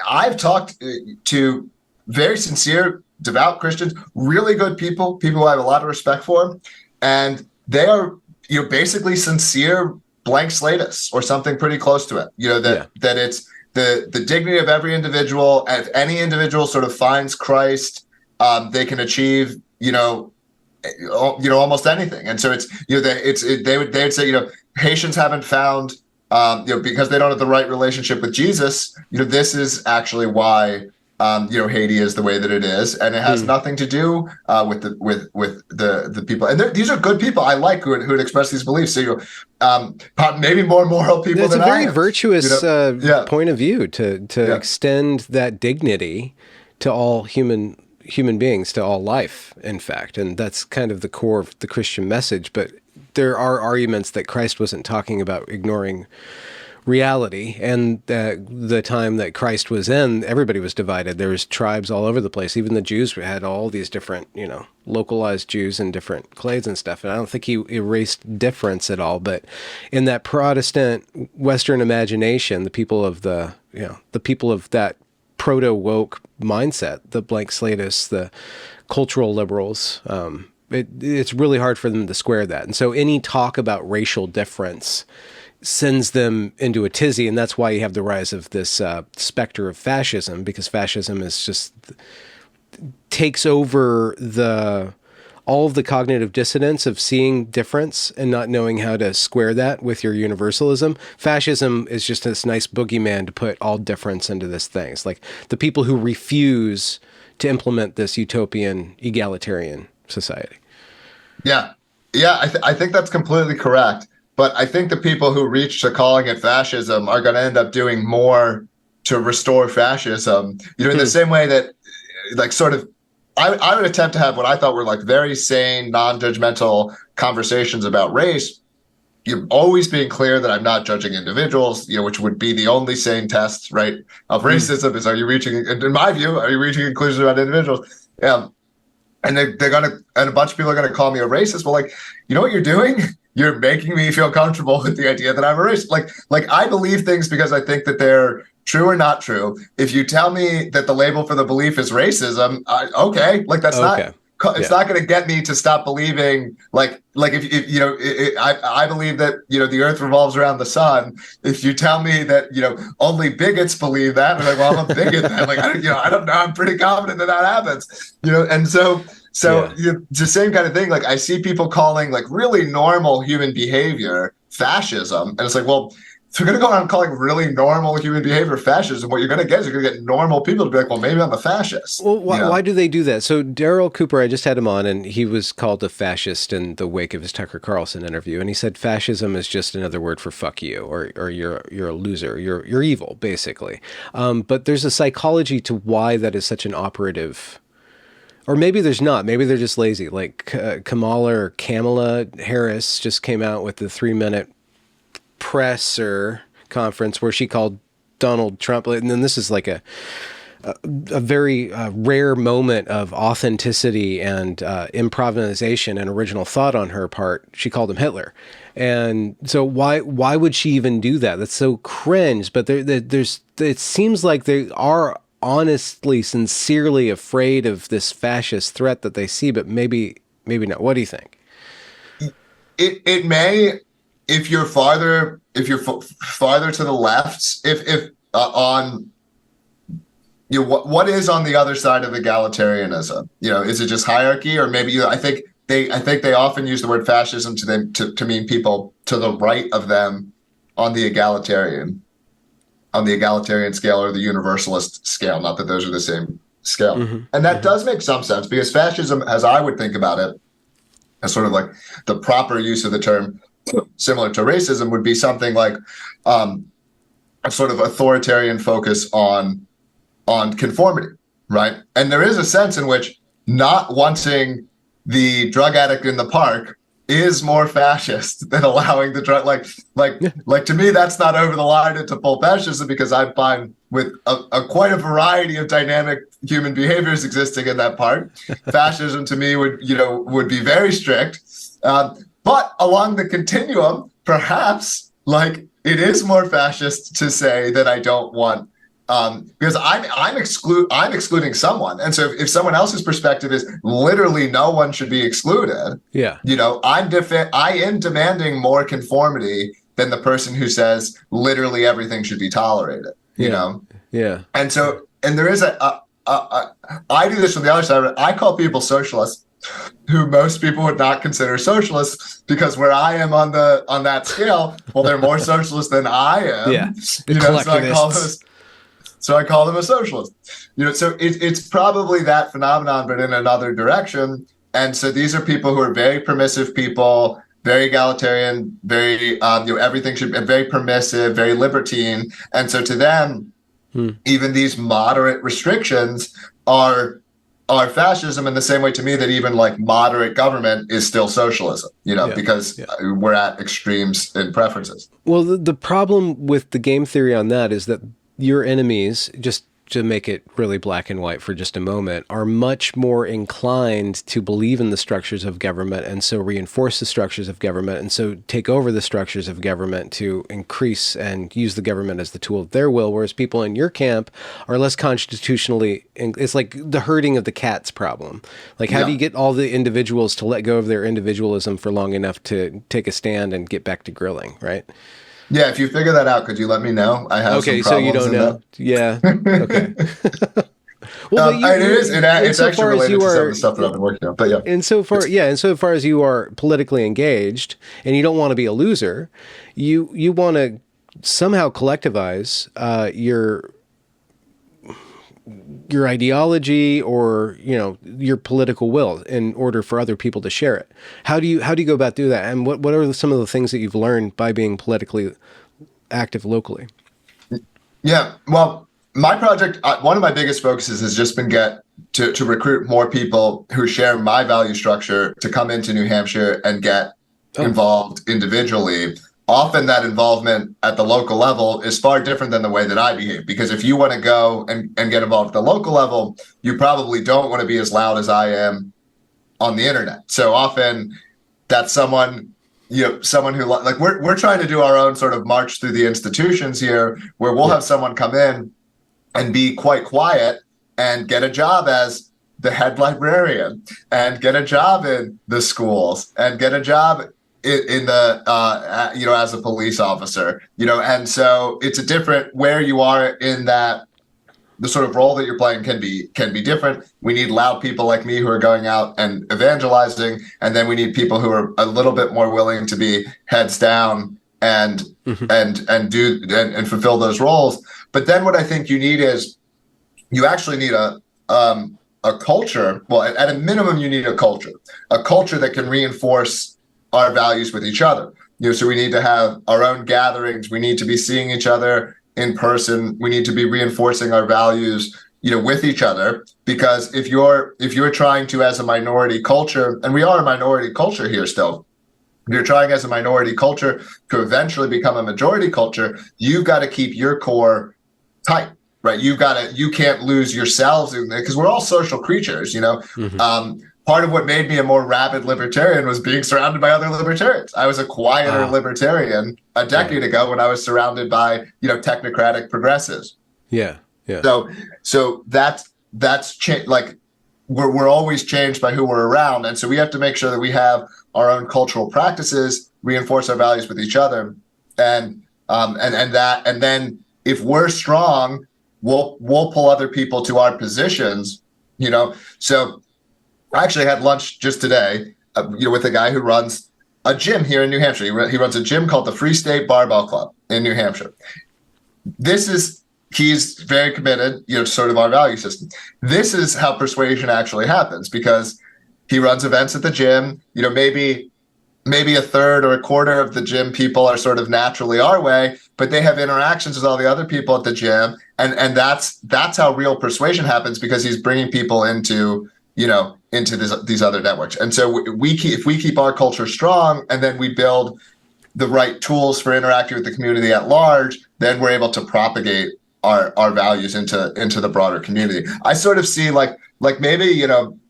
Speaker 2: I've talked to very sincere, devout Christians, really good people who I have a lot of respect for, and they are basically sincere blank slatists or something pretty close to it. That it's the dignity of every individual. If any individual sort of finds Christ, they can achieve almost anything. And so it's they would say Haitians haven't found because they don't have the right relationship with Jesus. This is actually why Haiti is the way that it is, and it has nothing to do with the people. And these are good people I like who would express these beliefs. So maybe more moral people.
Speaker 1: It's
Speaker 2: than
Speaker 1: a very
Speaker 2: I am.
Speaker 1: virtuous point of view to extend that dignity to all human beings, to all life, in fact. And that's kind of the core of the Christian message. But there are arguments that Christ wasn't talking about ignoring reality, and the time that Christ was in, everybody was divided. There was tribes all over the place. Even the Jews had all these different, localized Jews in different clades and stuff. And I don't think he erased difference at all. But in that Protestant Western imagination, the people of the people of that proto-woke mindset, the blank slatists, the cultural liberals, it's really hard for them to square that. And so any talk about racial difference sends them into a tizzy, and that's why you have the rise of this specter of fascism, because fascism is just takes over all of the cognitive dissonance of seeing difference and not knowing how to square that with your universalism. Fascism is just this nice boogeyman to put all difference into this thing. It's like the people who refuse to implement this utopian egalitarian society.
Speaker 2: Yeah, I think that's completely correct. But I think the people who reach to calling it fascism are going to end up doing more to restore fascism. In the same way that, I would attempt to have what I thought were very sane, non-judgmental conversations about race. You're always being clear that I'm not judging individuals, which would be the only sane test, right, of racism is, in my view, are you reaching conclusions about individuals? And and a bunch of people are going to call me a racist. Well, you know what you're doing? You're making me feel comfortable with the idea that I'm a racist. Like I believe things because I think that they're true or not true. If you tell me that the label for the belief is racism, okay, that's
Speaker 1: okay.
Speaker 2: It's not going to get me to stop believing. If I believe that the Earth revolves around the sun. If you tell me that only bigots believe that, I'm like, well, I'm a bigot. Then. I don't know. I'm pretty confident that happens. And so. It's the same kind of thing. I see people calling really normal human behavior fascism, and it's like, well, if you're going to go around calling really normal human behavior fascism, what you're going to get is you're going to get normal people to be like, well, maybe I'm a fascist.
Speaker 1: Well, why do they do that? So Daryl Cooper, I just had him on, and he was called a fascist in the wake of his Tucker Carlson interview, and he said fascism is just another word for fuck you, or you're a loser, you're evil, basically. But there's a psychology to why that is such an operative. Or maybe there's not. Maybe they're just lazy. Kamala Harris just came out with the 3-minute presser conference where she called Donald Trump. And then this is a very rare moment of authenticity and improvisation and original thought on her part. She called him Hitler. And so why would she even do that? That's so cringe. But it seems like they are honestly, sincerely afraid of this fascist threat that they see, but maybe not. What do you think?
Speaker 2: It may, if you're farther to the left, if on what is on the other side of egalitarianism? Is it just hierarchy, or maybe I think they often use the word fascism to mean people to the right of them on the egalitarian scale or the universalist scale, not that those are the same scale. Mm-hmm. And that does make some sense, because fascism, as I would think about it, as sort of the proper use of the term, similar to racism, would be something like a sort of authoritarian focus on conformity, right? And there is a sense in which not wanting the drug addict in the park is more fascist than allowing the drug, to me, that's not over the line into full fascism, because I'm fine with quite a variety of dynamic human behaviors existing in that park. Fascism to me would be very strict, but along the continuum, perhaps it is more fascist to say that I don't want. Because I'm excluding someone, and so if someone else's perspective is literally no one should be excluded, I am demanding more conformity than the person who says literally everything should be tolerated. And so there is I do this from the other side. I call people socialists who most people would not consider socialists, because where I am on that scale, well, they're more socialist than I am.
Speaker 1: Yeah, the
Speaker 2: You know,
Speaker 1: collectivists.
Speaker 2: so I call them a socialist. You know, so it's probably that phenomenon, but in another direction. And so these are people who are very permissive people, very egalitarian, very everything should be very permissive, very libertine. And so to them, even these moderate restrictions are fascism, in the same way to me that even like moderate government is still socialism, because we're at extremes in preferences.
Speaker 1: Well, the problem with the game theory on that is that your enemies, just to make it really black and white for just a moment, are much more inclined to believe in the structures of government, and so reinforce the structures of government, and so take over the structures of government to increase and use the government as the tool of their will, whereas people in your camp are less constitutionally, it's like the herding of the cats problem. Like, how do you get all the individuals to let go of their individualism for long enough to take a stand and get back to grilling, right?
Speaker 2: Yeah, if you figure that out, could you let me know? I have some problems.
Speaker 1: So you don't know. Yeah. Okay.
Speaker 2: Well, it's actually related to some of the stuff that I've been working on. But yeah.
Speaker 1: Insofar as you are politically engaged and you don't want to be a loser, you want to somehow collectivize your ideology or your political will in order for other people to share it. How do you go about doing that? And what are some of the things that you've learned by being politically active locally?
Speaker 2: Yeah, well, my project, one of my biggest focuses has just been to recruit more people who share my value structure to come into New Hampshire and get involved individually. Often that involvement at the local level is far different than the way that I behave, because if you want to go and get involved at the local level, you probably don't want to be as loud as I am on the internet. So often that's someone who, like, we're trying to do our own sort of march through the institutions here, where we'll have someone come in and be quite quiet and get a job as the head librarian, and get a job in the schools, and get a job in the as a police officer, and so it's a different, where you are in that, the sort of role that you're playing can be different. We need loud people like me who are going out and evangelizing, and then we need people who are a little bit more willing to be heads down and fulfill those roles. But then what I think you need is, you actually need a culture. Well, at a minimum, you need a culture that can reinforce our values with each other. So we need to have our own gatherings. We need to be seeing each other in person. We need to be reinforcing our values, with each other. Because if you're trying to, as a minority culture, and we are a minority culture here still, if you're trying as a minority culture to eventually become a majority culture, you've got to keep your core tight, right? You can't lose yourselves, because we're all social creatures, Part of what made me a more rabid libertarian was being surrounded by other libertarians. I was a quieter libertarian a decade ago when I was surrounded by, technocratic progressives.
Speaker 1: Yeah. Yeah.
Speaker 2: So that's like, we're always changed by who we're around. And so we have to make sure that we have our own cultural practices, reinforce our values with each other. And then if we're strong, we'll pull other people to our positions, so I actually had lunch just today, with a guy who runs a gym here in New Hampshire. He runs a gym called the Free State Barbell Club in New Hampshire. He's very committed, to sort of our value system. This is how persuasion actually happens, because he runs events at the gym. Maybe a third or a quarter of the gym people are sort of naturally our way, but they have interactions with all the other people at the gym, and that's how real persuasion happens, because he's bringing people into these other networks. And so if we keep our culture strong, and then we build the right tools for interacting with the community at large, then we're able to propagate our values into the broader community. I sort of see like maybe 10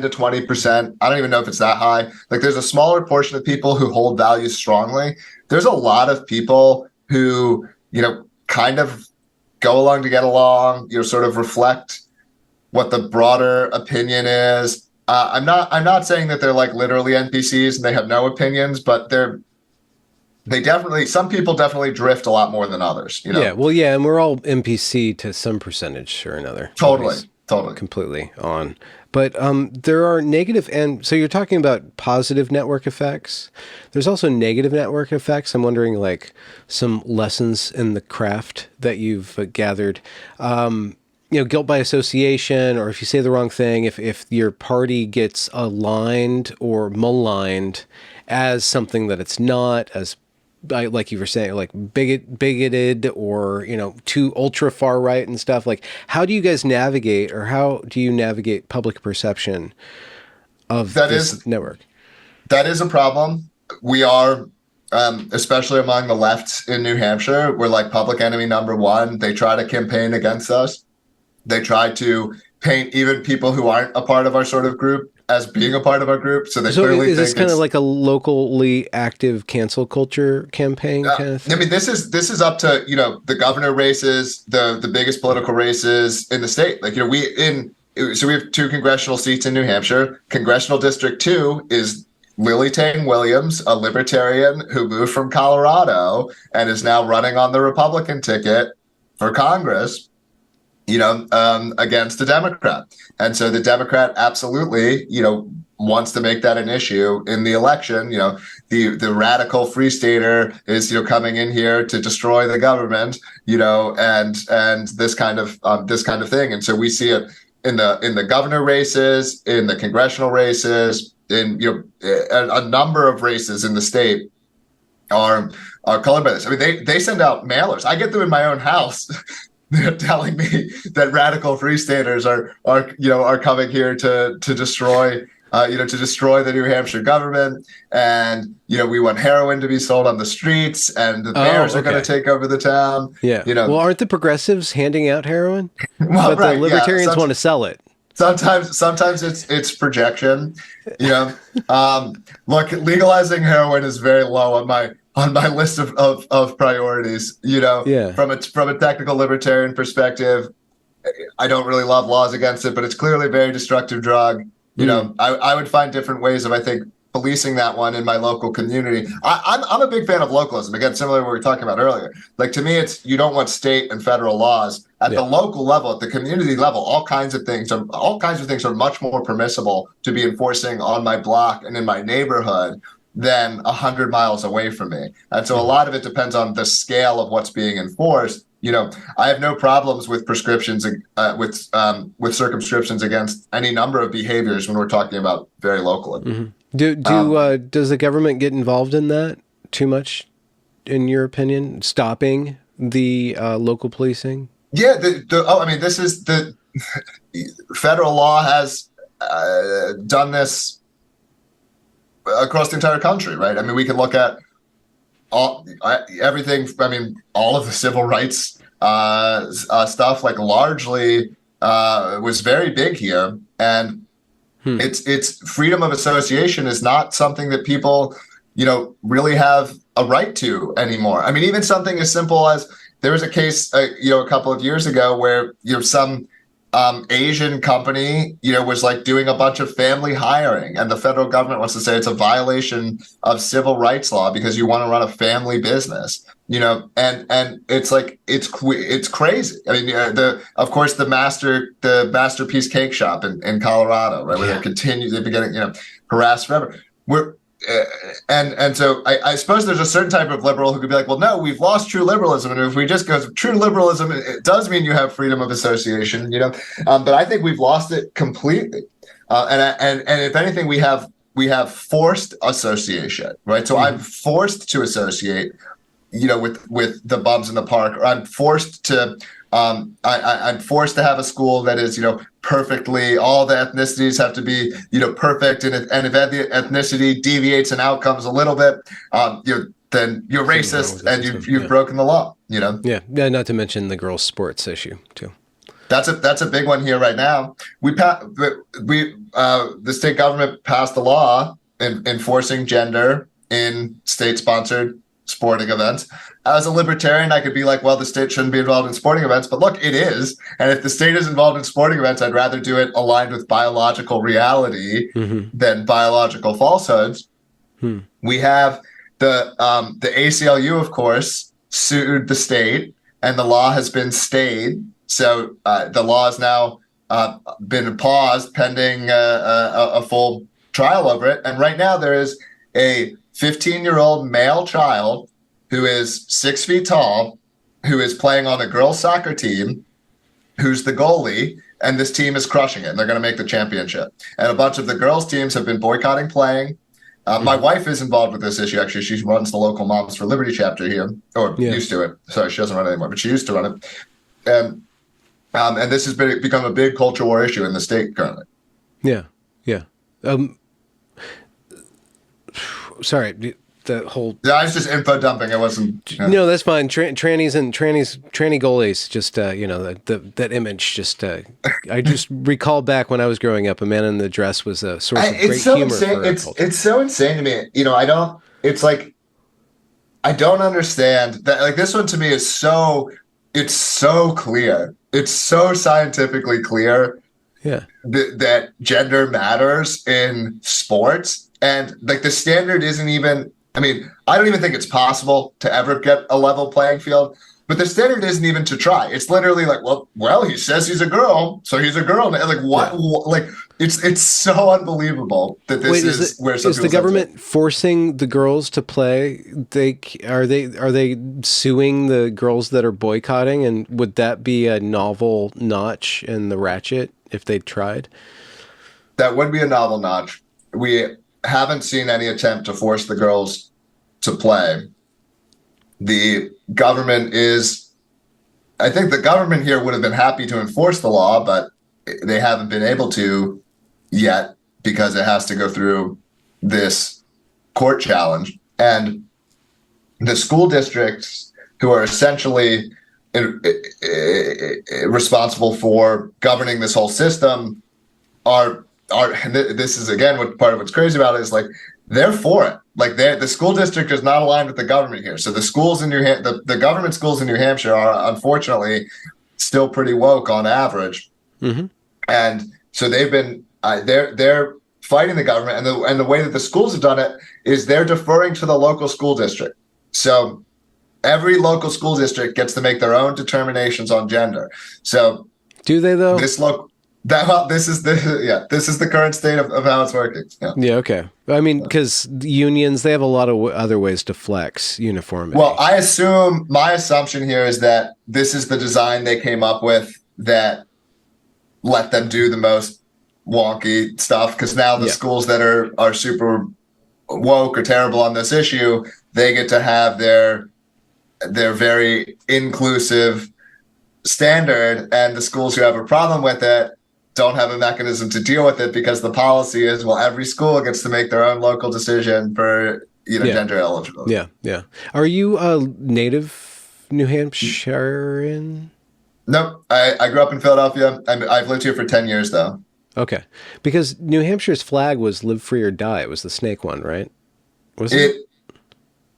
Speaker 2: to 20%. I don't even know if it's that high. Like, there's a smaller portion of people who hold values strongly. There's a lot of people who, kind of go along to get along, sort of reflect what the broader opinion is. I'm not saying that they're like literally NPCs and they have no opinions, but some people definitely drift a lot more than others.
Speaker 1: Yeah, well, yeah, and we're all NPC to some percentage or another.
Speaker 2: Totally. Totally.
Speaker 1: completely on. But there are negative, and so you're talking about positive network effects. There's also negative network effects. I'm wondering, like, some lessons in the craft that you've gathered. Guilt by association, or if you say the wrong thing, if your party gets aligned or maligned as something that it's not, as like you were saying, like bigoted, or too ultra far right and stuff. Like, how do you guys navigate, or how do you navigate public perception of this network?
Speaker 2: That is a problem. We are, especially among the left in New Hampshire, we're like public enemy number one. They try to campaign against us. They try to paint even people who aren't a part of our sort of group as being a part of our group. So clearly
Speaker 1: is this kind of like a locally active cancel culture campaign kind of thing?
Speaker 2: I mean, this is up to, the governor races, the biggest political races in the state. Like, so we have 2 congressional seats in New Hampshire. Congressional District 2 is Lily Tang Williams, a libertarian who moved from Colorado and is now running on the Republican ticket for Congress, against a Democrat. And so the Democrat absolutely, wants to make that an issue in the election. The radical free stater is, coming in here to destroy the government, and this kind of thing. And so we see it in the governor races, in the congressional races, in a number of races in the state are colored by this. I mean, they send out mailers. I get them in my own house. They're telling me that radical free staters are coming here to destroy the New Hampshire government, and we want heroin to be sold on the streets, and the bears are going to take over the town.
Speaker 1: Yeah. Well, aren't the progressives handing out heroin?
Speaker 2: Well,
Speaker 1: but the libertarians want to sell it.
Speaker 2: Sometimes it's projection. Look, legalizing heroin is very low on my list of priorities. From a technical libertarian perspective, I don't really love laws against it, but it's clearly a very destructive drug. I would find different ways of, I think, policing that one in my local community. I'm a big fan of localism. Again, similar to what we were talking about earlier. Like, to me, it's, you don't want state and federal laws. At the local level, at the community level, all kinds of things are much more permissible to be enforcing on my block and in my neighborhood than 100 miles away from me. And so a lot of it depends on the scale of what's being enforced. I have no problems with prescriptions, with circumscriptions against any number of behaviors when we're talking about very locally.
Speaker 1: Mm-hmm. Does the government get involved in that too much, in your opinion, stopping the local policing?
Speaker 2: Yeah. This is the federal law has done this across the entire country, right? I mean, we can look at everything. I mean, all of the civil rights stuff, like, largely was very big here, and it's freedom of association is not something that people, really have a right to anymore. I mean, even something as simple as, there was a case, a couple of years ago where some Asian company, was like doing a bunch of family hiring, and the federal government wants to say it's a violation of civil rights law because you want to run a family business, and it's like, it's crazy. I mean, of course the Masterpiece Cake Shop in Colorado, right, where they've been getting harassed forever. And so I suppose there's a certain type of liberal who could be like, well, no, we've lost true liberalism, and if we just go true liberalism, it does mean you have freedom of association, but I think we've lost it completely. And if anything, we have forced association, right? So I'm forced to associate, with the bums in the park, or I'm forced to I'm forced to have a school that is, perfectly, all the ethnicities have to be, perfect. And if the ethnicity deviates in outcomes a little bit, then you're racist and you've broken the law,
Speaker 1: Yeah. Not to mention the girls' sports issue too.
Speaker 2: That's a big one here right now. The state government passed a law enforcing gender in state-sponsored sporting events. As a libertarian, I could be like, well, the state shouldn't be involved in sporting events, but look, it is. And if the state is involved in sporting events, I'd rather do it aligned with biological reality than biological falsehoods. We have the ACLU, of course, sued the state, and the law has been stayed. So the law is now been paused pending a full trial over it. And right now there is a 15-year-old male child who is 6 feet tall, who is playing on the girls' soccer team, who's the goalie, and this team is crushing it, and they're going to make the championship. And a bunch of the girls' teams have been boycotting playing. My wife is involved with this issue, actually. She runs the local Moms for Liberty chapter here, or used to it. Sorry, she doesn't run it anymore, but she used to run it. And this has become a big culture war issue in the state currently.
Speaker 1: Yeah, yeah. Sorry, the whole...
Speaker 2: Yeah, I was just info dumping. It wasn't...
Speaker 1: No, that's fine. Tranny goalies, just, that image, just... I just recall back when I was growing up, a man in the dress was a source of great humor.
Speaker 2: Insane. It's so insane to me. It's like, I don't understand that. Like, this one to me is it's so clear. It's so scientifically clear that gender matters in sports. And like the standard isn't even, I mean, I don't even think it's possible to ever get a level playing field, but the standard isn't even to try. It's literally like, well, he says he's a girl, so he's a girl. Like what? Yeah. Like it's so unbelievable that this is where some
Speaker 1: is the government forcing the girls to play? Are they suing the girls that are boycotting? And would that be a novel notch in the ratchet if they tried?
Speaker 2: That would be a novel notch. We haven't seen any attempt to force the girls to play. The government I think the government here would have been happy to enforce the law, but they haven't been able to yet because it has to go through this court challenge. And the school districts, who are essentially responsible for governing this whole system, are and this is again what part of what's crazy about it is, like, they're for it. Like, the school district is not aligned with the government here. So the schools in the government schools in New Hampshire are unfortunately still pretty woke on average. Mm-hmm. And so they've been they're fighting the government, and the way that the schools have done it is they're deferring to the local school district. So every local school district gets to make their own determinations on gender. So
Speaker 1: do they though?
Speaker 2: This is the current state of how it's working.
Speaker 1: Yeah. Okay. I mean, because unions, they have a lot of other ways to flex uniformity.
Speaker 2: Well, my assumption here is that this is the design they came up with that let them do the most wonky stuff. Because now the schools that are super woke or terrible on this issue, they get to have their very inclusive standard, and the schools who have a problem with it don't have a mechanism to deal with it, because the policy is, well, every school gets to make their own local decision for gender eligibility.
Speaker 1: Yeah. Are you a native New Hampshirean?
Speaker 2: Nope. I grew up in Philadelphia. I've lived here for 10 years though.
Speaker 1: Okay. Because New Hampshire's flag was "Live Free or Die." It was the snake one, right? Was it?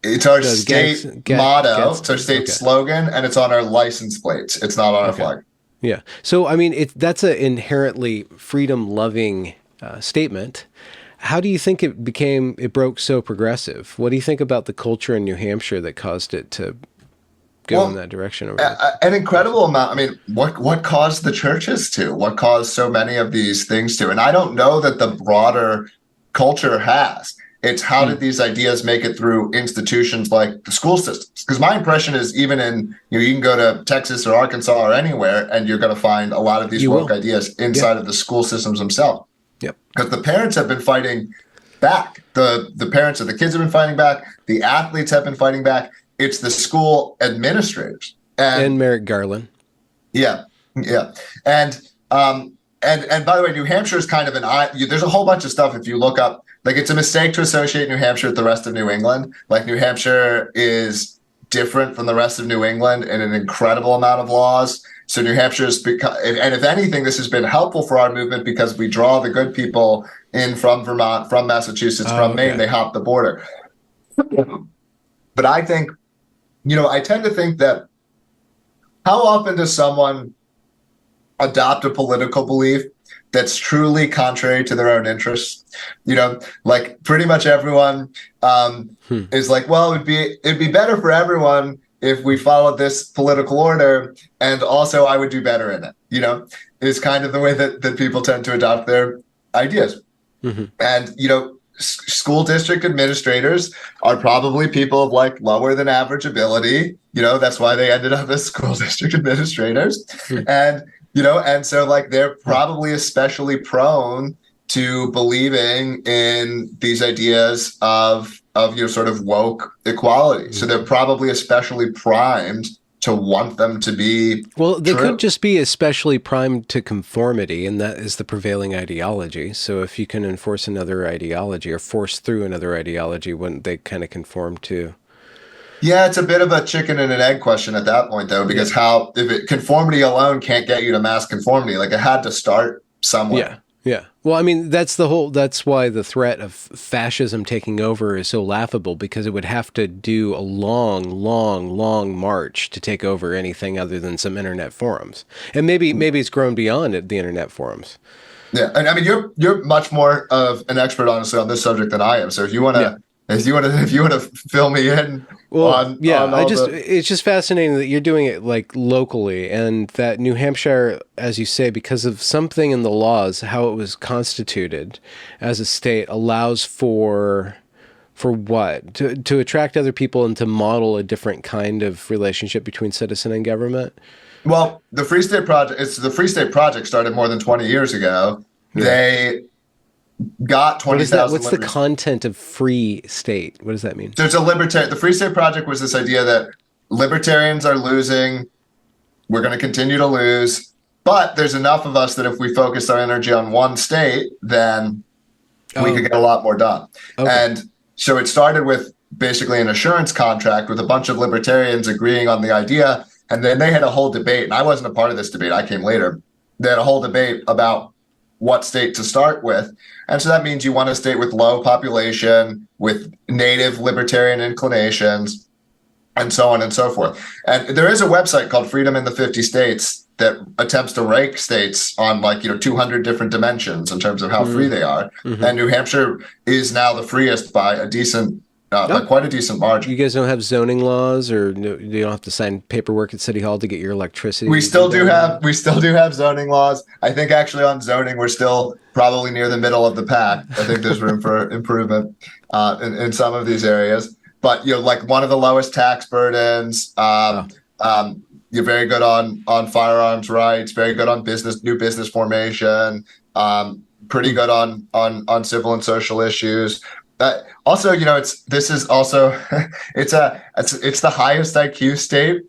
Speaker 2: It's our state motto. It's our state slogan, and it's on our license plates. It's not on our flag.
Speaker 1: Yeah. So, I mean, that's an inherently freedom-loving statement. How do you think it broke so progressive? What do you think about the culture in New Hampshire that caused it to go in that direction?
Speaker 2: An incredible amount. I mean, what caused the churches to? What caused so many of these things to? And I don't know that the broader culture has. It's how did these ideas make it through institutions like the school systems? Because my impression is, even in, you can go to Texas or Arkansas or anywhere, and you're going to find a lot of these woke ideas inside of the school systems themselves.
Speaker 1: Yep.
Speaker 2: Because the parents have been fighting back. The parents of the kids have been fighting back. The athletes have been fighting back. It's the school administrators.
Speaker 1: And Merrick Garland.
Speaker 2: Yeah. And by the way, New Hampshire is kind of there's a whole bunch of stuff if you look up. Like, it's a mistake to associate New Hampshire with the rest of New England. Like, New Hampshire is different from the rest of New England in an incredible amount of laws. So New Hampshire is, and if anything, this has been helpful for our movement, because we draw the good people in from Vermont, from Massachusetts, from Maine. They hop the border. But I think, I tend to think that, how often does someone adopt a political belief that's truly contrary to their own interests? Like, pretty much everyone is like, well, it'd be better for everyone if we followed this political order, and also I would do better in it, is kind of the way that people tend to adopt their ideas.
Speaker 1: Mm-hmm.
Speaker 2: And, school district administrators are probably people of like lower than average ability. That's why they ended up as school district administrators.
Speaker 1: Mm-hmm.
Speaker 2: And so like they're probably especially prone to believing in these ideas of sort of woke equality. So they're probably especially primed to want them to be
Speaker 1: they
Speaker 2: true.
Speaker 1: could just be especially primed to conformity, and that is the prevailing ideology. So if you can enforce another ideology or force through another ideology, wouldn't they kind of conform to?
Speaker 2: Yeah, it's a bit of a chicken and an egg question at that point, though, because conformity alone can't get you to mass conformity. Like it had to start somewhere.
Speaker 1: Yeah. Yeah. Well, I mean, that's why the threat of fascism taking over is so laughable, because it would have to do a long, long, long march to take over anything other than some internet forums. And maybe it's grown beyond the internet forums.
Speaker 2: Yeah. And I mean, you're much more of an expert, honestly, on this subject than I am. So if you want to fill me in
Speaker 1: it's just fascinating that you're doing it like locally, and that New Hampshire, as you say, because of something in the laws, how it was constituted as a state, allows for what? To attract other people and to model a different kind of relationship between citizen and government.
Speaker 2: Well, the Free State Project started more than 20 years ago. Yeah. They got 20,000.
Speaker 1: What's the content of Free State? What does that mean?
Speaker 2: So it's the Free State Project was this idea that libertarians are losing. We're going to continue to lose, but there's enough of us that if we focus our energy on one state, then we could get a lot more done. Okay. And so it started with basically an assurance contract with a bunch of libertarians agreeing on the idea. And then they had a whole debate, and I wasn't a part of this debate. I came later. They had a whole debate about what state to start with. And so that means you want a state with low population, with native libertarian inclinations, and so on and so forth. And there is a website called Freedom in the 50 States that attempts to rank states on 200 different dimensions in terms of how free they are. Mm-hmm. And New Hampshire is now the freest by a decent quite a decent margin.
Speaker 1: You guys don't have zoning laws, or you don't have to sign paperwork at City Hall to get your electricity?
Speaker 2: We still do have zoning laws. I think actually on zoning, we're still probably near the middle of the pack. I think there's room for improvement in some of these areas. But like one of the lowest tax burdens. You're very good on firearms rights. Very good on new business formation. Pretty good on civil and social issues. Also, it's the highest IQ state,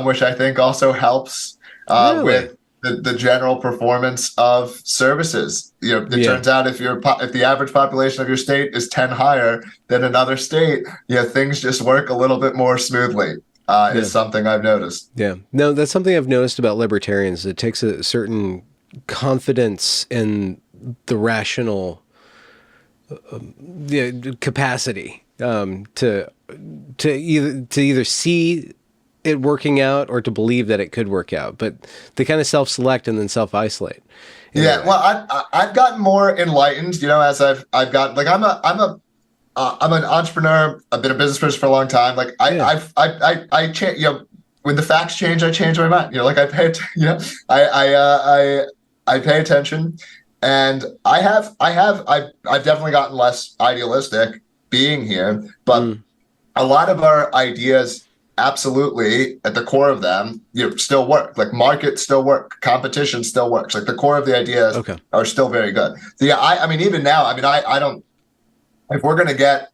Speaker 2: which I think also helps with the general performance of services. Turns out if the average population of your state is 10 higher than another state, things just work a little bit more smoothly. Is something I've noticed. Yeah,
Speaker 1: no, that's something I've noticed about libertarians. It takes a certain confidence in the rational capacity to either see it working out or to believe that it could work out, but they kind of self-select and then self-isolate.
Speaker 2: Yeah, well, I've gotten more enlightened, as I've got I'm an entrepreneur. I've been a business person for a long time. Like I change. When the facts change, I change my mind. I pay. I pay attention. And I've definitely gotten less idealistic being here, but a lot of our ideas, absolutely, at the core of them, still work. Like markets still work, competition still works. Like the core of the ideas are still very good. So I mean, even now, I don't. If we're going to get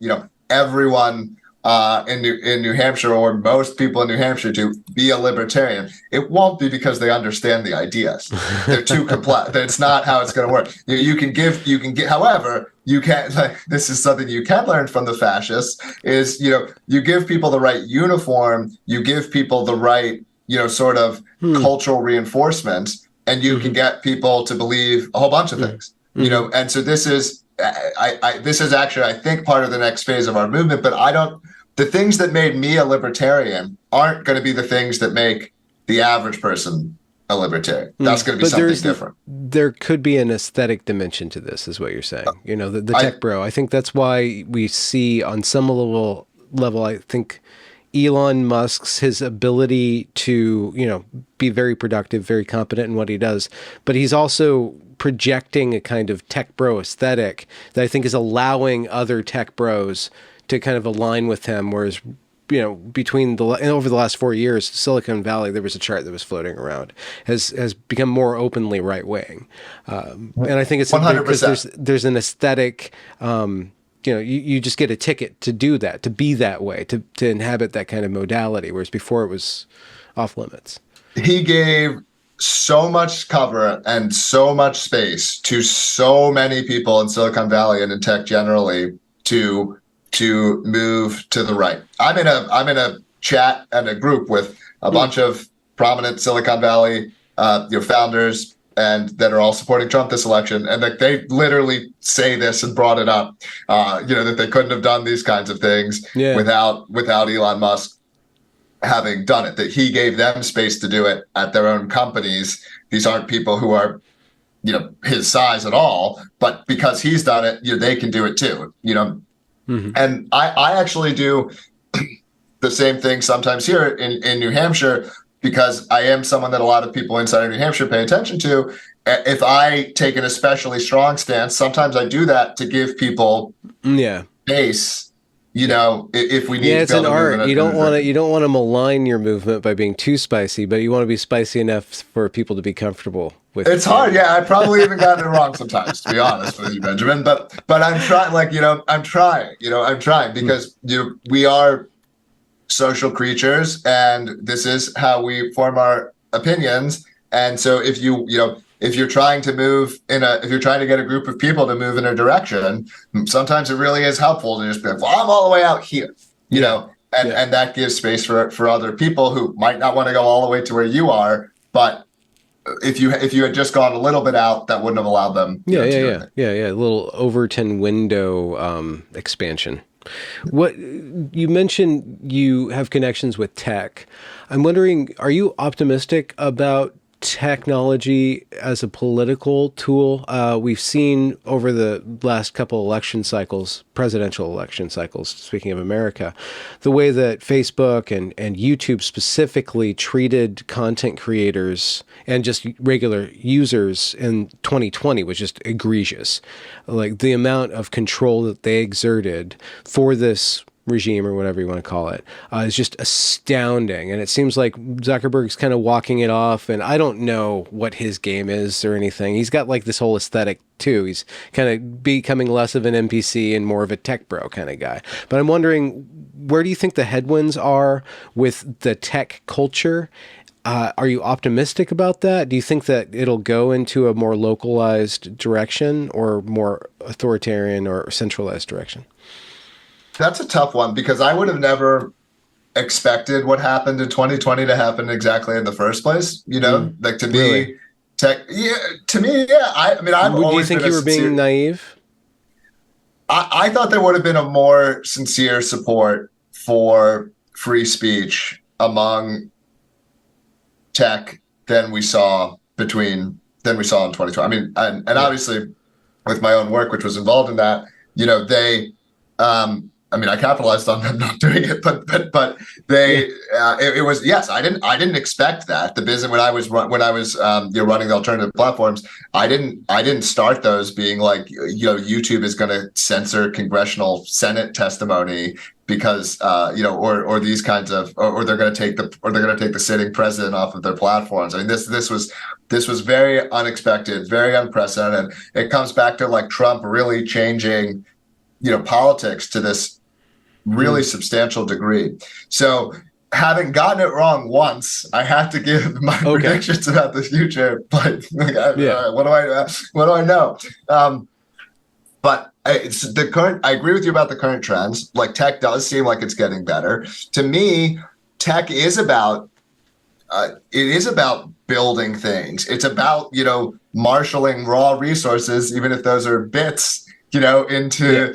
Speaker 2: everyone in New Hampshire, or most people in New Hampshire, to be a libertarian, it won't be because they understand the ideas. They're too complex. That's not how it's going to work. You can get. However, you can. This is something you can learn from the fascists. Is you give people the right uniform. You give people the right sort of cultural reinforcement, and you can get people to believe a whole bunch of things. And so this is. This is actually, I think, part of the next phase of our movement, but the things that made me a libertarian aren't going to be the things that make the average person a libertarian. That's going to be something different.
Speaker 1: There could be an aesthetic dimension to this, is what you're saying. The tech bro. I think that's why we see on some level, I think Elon Musk's, his ability to, be very productive, very competent in what he does, but he's also projecting a kind of tech bro aesthetic that I think is allowing other tech bros to kind of align with him. Whereas, over the last 4 years, Silicon Valley, there was a chart that was floating around, has become more openly right wing, and I think it's
Speaker 2: 100%.
Speaker 1: because there's an aesthetic. You just get a ticket to do that, to be that way, to inhabit that kind of modality, whereas before it was off limits.
Speaker 2: He gave so much cover and so much space to so many people in Silicon Valley and in tech generally to move to the right. I'm in a chat and a group with a bunch of prominent Silicon Valley founders and that are all supporting Trump this election, and that they literally say this and brought it up, that they couldn't have done these kinds of things without Elon Musk having done it, that he gave them space to do it at their own companies. These aren't people who are, his size at all, but because he's done it, they can do it too, Mm-hmm. And I actually do the same thing sometimes here in New Hampshire, because I am someone that a lot of people inside of New Hampshire pay attention to. If I take an especially strong stance, sometimes I do that to give people space. If we need,
Speaker 1: it's an art. You don't want to malign your movement by being too spicy, but you want to be spicy enough for people to be comfortable with.
Speaker 2: It's hard. Yeah, I probably even gotten it wrong sometimes, to be honest with you, Benjamin. But I'm trying. I'm trying because we are social creatures, and this is how we form our opinions. And so if you're trying to if you're trying to get a group of people to move in a direction, sometimes it really is helpful to just be like, well, I'm all the way out here, and that gives space for other people who might not want to go all the way to where you are. But if you had just gone a little bit out, that wouldn't have allowed them. A
Speaker 1: little Overton window expansion. What you mentioned, you have connections with tech. I'm wondering, are you optimistic about technology as a political tool? We've seen over the last couple election cycles, presidential election cycles, speaking of America, the way that Facebook and YouTube specifically treated content creators and just regular users in 2020 was just egregious. Like the amount of control that they exerted for this regime, or whatever you want to call it, is just astounding. And it seems like Zuckerberg's kind of walking it off, and I don't know what his game is or anything. He's got like this whole aesthetic too. He's kind of becoming less of an NPC and more of a tech bro kind of guy. But I'm wondering, where do you think the headwinds are with the tech culture? Are you optimistic about that? Do you think that it'll go into a more localized direction or more authoritarian or centralized direction?
Speaker 2: That's a tough one, because I would have never expected what happened in 2020 to happen exactly in the first place. Like to me,
Speaker 1: really?
Speaker 2: Tech. Yeah, to me, yeah. I've always.
Speaker 1: Do you think you were being naive?
Speaker 2: I thought there would have been a more sincere support for free speech among tech than we saw in 2020. And obviously, with my own work, which was involved in that, they. I capitalized on them not doing it, but they, it was, yes, I didn't expect that. The business, when I was running the alternative platforms, I didn't start those being like, YouTube is going to censor congressional Senate testimony because, or these kinds of, or they're going to take the sitting president off of their platforms. I mean, this was very unexpected, very unprecedented. It comes back to like Trump really changing, politics to this really substantial degree. So having gotten it wrong once, I have to give my predictions about the future. But what do I know? But it's the current. I agree with you about the current trends. Like tech does seem like it's getting better. To me, tech is about. It is about building things. It's about marshaling raw resources, even if those are bits. Into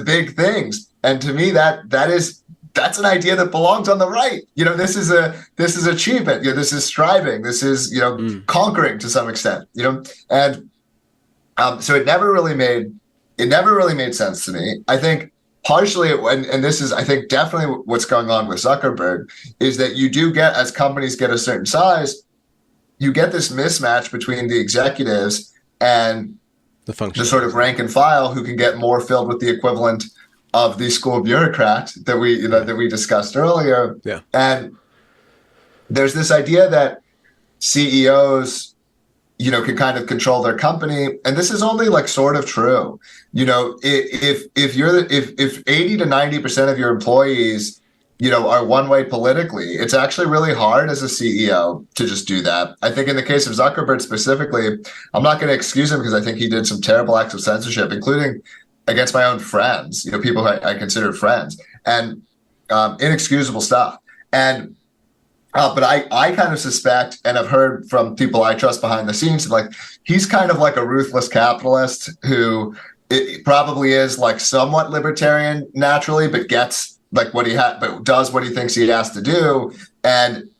Speaker 2: big things. And to me, that's an idea that belongs on the right. This is achievement. This is striving. This is, conquering to some extent, and so it never really made sense to me. I think partially, and this is, I think, definitely what's going on with Zuckerberg, is that you do get, as companies get a certain size, you get this mismatch between the executives and the sort of rank and file who can get more filled with the equivalent of the school bureaucrat that we discussed earlier.
Speaker 1: Yeah.
Speaker 2: And there's this idea that CEOs, can kind of control their company, and this is only like sort of true. If 80 to 90% of your employees, are one way politically, it's actually really hard as a CEO to just do that. I think in the case of Zuckerberg specifically, I'm not going to excuse him because I think he did some terrible acts of censorship, including against my own friends, people who I consider friends, and inexcusable stuff. And but I kind of suspect, and I've heard from people I trust behind the scenes, like he's kind of like a ruthless capitalist who it probably is like somewhat libertarian naturally, but gets like but does what he thinks he has to do. And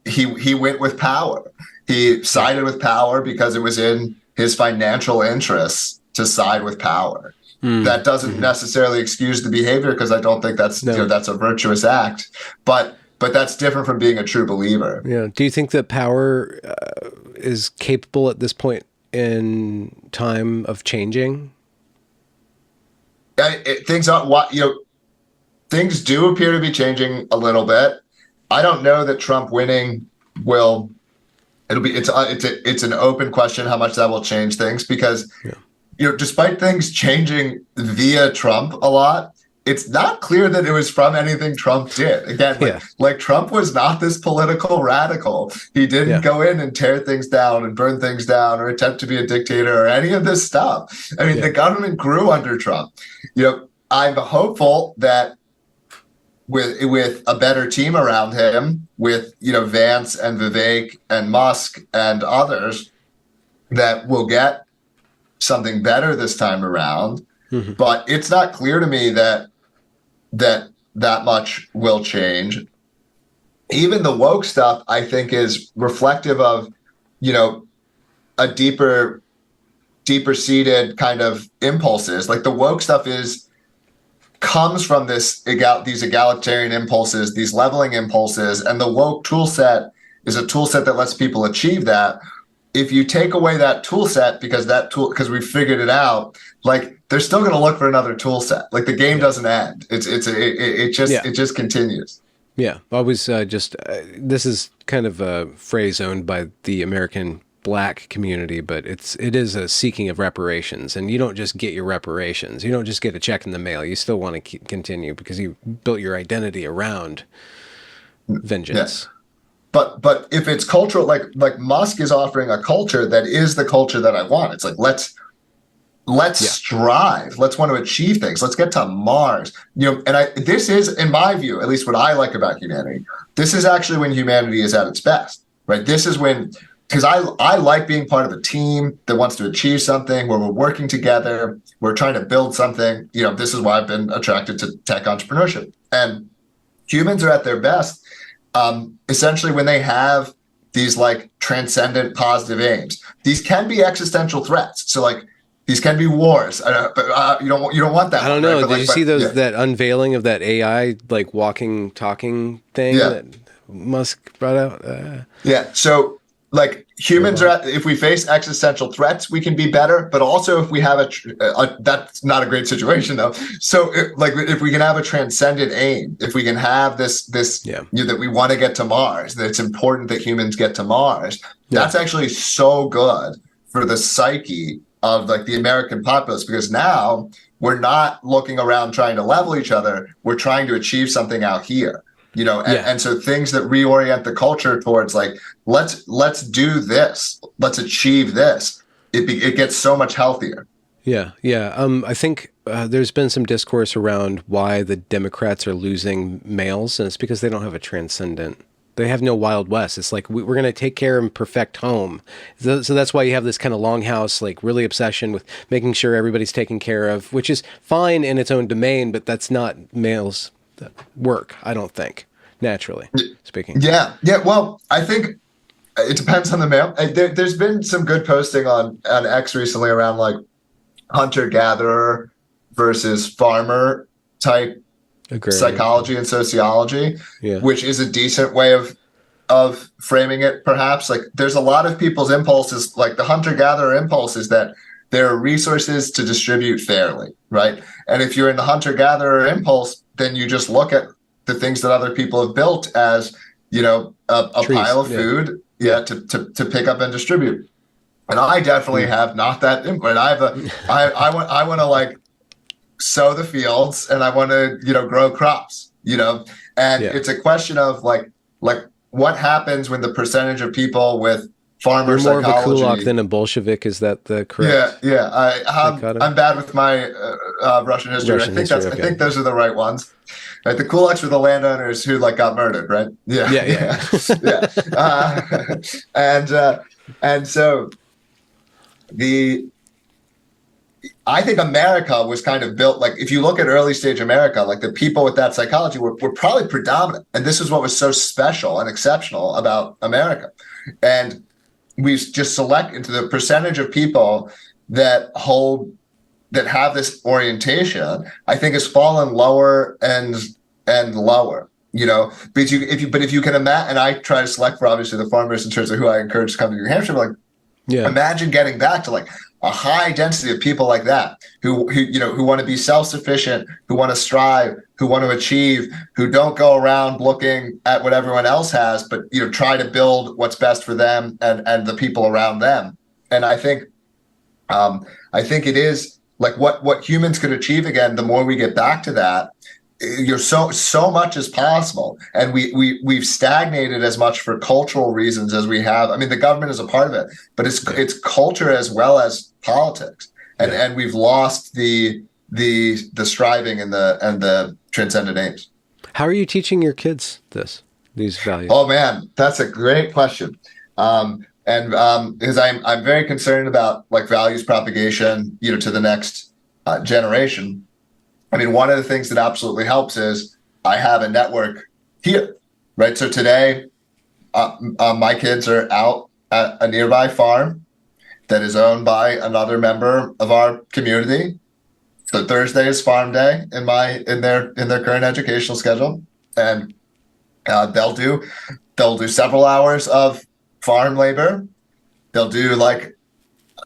Speaker 2: he went with power. He sided with power because it was in his financial interests to side with power. That doesn't necessarily excuse the behavior, because I don't think that's that's a virtuous act. But that's different from being a true believer.
Speaker 1: Yeah. Do you think that power is capable at this point in time of changing?
Speaker 2: Things do appear to be changing a little bit. I don't know that Trump winning will. It's an open question how much that will change things, because despite things changing via Trump a lot, it's not clear that it was from anything Trump did. Again, like Trump was not this political radical. He didn't go in and tear things down and burn things down or attempt to be a dictator or any of this stuff. I mean, the government grew under Trump. I'm hopeful that with a better team around him, with Vance and Vivek and Musk and others, that we'll get something better this time around. But it's not clear to me that much will change. Even the woke stuff, I think, is reflective of a deeper seated kind of impulses. Like the woke stuff comes from these egalitarian impulses, these leveling impulses, and the woke tool set is a tool set that lets people achieve that. If you take away that tool set because we figured it out, like they're still going to look for another tool set. Like the game doesn't end. It just continues.
Speaker 1: Yeah, always this is kind of a phrase owned by the American Black community, but it is a seeking of reparations, and you don't just get your reparations. You don't just get a check in the mail. You still want to continue because you built your identity around vengeance. Yeah.
Speaker 2: But if it's cultural, like Musk is offering a culture that is the culture that I want. It's like let's strive. Let's want to achieve things. Let's get to Mars. This is, in my view, at least what I like about humanity. This is actually when humanity is at its best, right? This is when, because I like being part of a team that wants to achieve something, where we're working together, we're trying to build something. This is why I've been attracted to tech entrepreneurship. And humans are at their best essentially when they have these like transcendent positive aims. These can be existential threats. So like these can be wars. But you don't want that.
Speaker 1: I don't know. Did you see that unveiling of that AI like walking, talking thing that Musk brought out?
Speaker 2: So like humans if we face existential threats, we can be better. But also if we have that's not a great situation though. So if we can have a transcendent aim, if we can have this that we want to get to Mars, that it's important that humans get to Mars, that's actually so good for the psyche of like the American populace, because now we're not looking around trying to level each other. We're trying to achieve something out here. And so things that reorient the culture towards like, let's do this, let's achieve this. It gets so much healthier.
Speaker 1: Yeah. I think there's been some discourse around why the Democrats are losing males, and it's because they don't have a transcendent. They have no Wild West. It's like we're going to take care and perfect home. So that's why you have this kind of longhouse, like really obsession with making sure everybody's taken care of, which is fine in its own domain, but that's not males' work, I don't think, naturally speaking.
Speaker 2: Yeah. Well, I think it depends on the male. There's been some good posting on X recently around like hunter-gatherer versus farmer type
Speaker 1: Agrarian.
Speaker 2: psychology and sociology,
Speaker 1: Yeah.
Speaker 2: which is a decent way of framing it, perhaps. Like there's a lot of people's impulses, like the hunter-gatherer impulse is that there are resources to distribute fairly, right? And if you're in the hunter-gatherer impulse, then you just look at the things that other people have built as, a
Speaker 1: Trees,
Speaker 2: pile of food, to pick up and distribute. And I definitely have not that input. I want to like sow the fields and I want to, grow crops, and it's a question of like what happens when the percentage of people with farmer
Speaker 1: You're more
Speaker 2: psychology.
Speaker 1: of a kulak than a Bolshevik. Is that the correct?
Speaker 2: Yeah. I'm bad with my Russian history. I think those are the right ones. Right, the kulaks were the landowners who like got murdered, right? Yeah. And so I think America was kind of built, like if you look at early stage America, like the people with that psychology were probably predominant. And this is what was so special and exceptional about America. And we just select into the percentage of people that have this orientation, I think has fallen lower and lower. But if you can imagine, and I try to select for obviously the farmers in terms of who I encourage to come to New Hampshire, like imagine getting back to like a high density of people like that who want to be self-sufficient, who want to strive, who want to achieve, who don't go around looking at what everyone else has, but try to build what's best for them and the people around them. And I think it is like what humans could achieve again. The more we get back to that, so much is possible, and we've stagnated as much for cultural reasons as we have. I mean, the government is a part of it, but it's culture as well as politics, and we've lost the striving and the transcendent aims.
Speaker 1: How are you teaching your kids these values?
Speaker 2: Oh man, that's a great question. Because I'm very concerned about like values propagation, to the next generation. I mean, one of the things that absolutely helps is I have a network here, right? So today, my kids are out at a nearby farm that is owned by another member of our community. So Thursday is farm day in their current educational schedule, and they'll do several hours of farm labor. They'll do like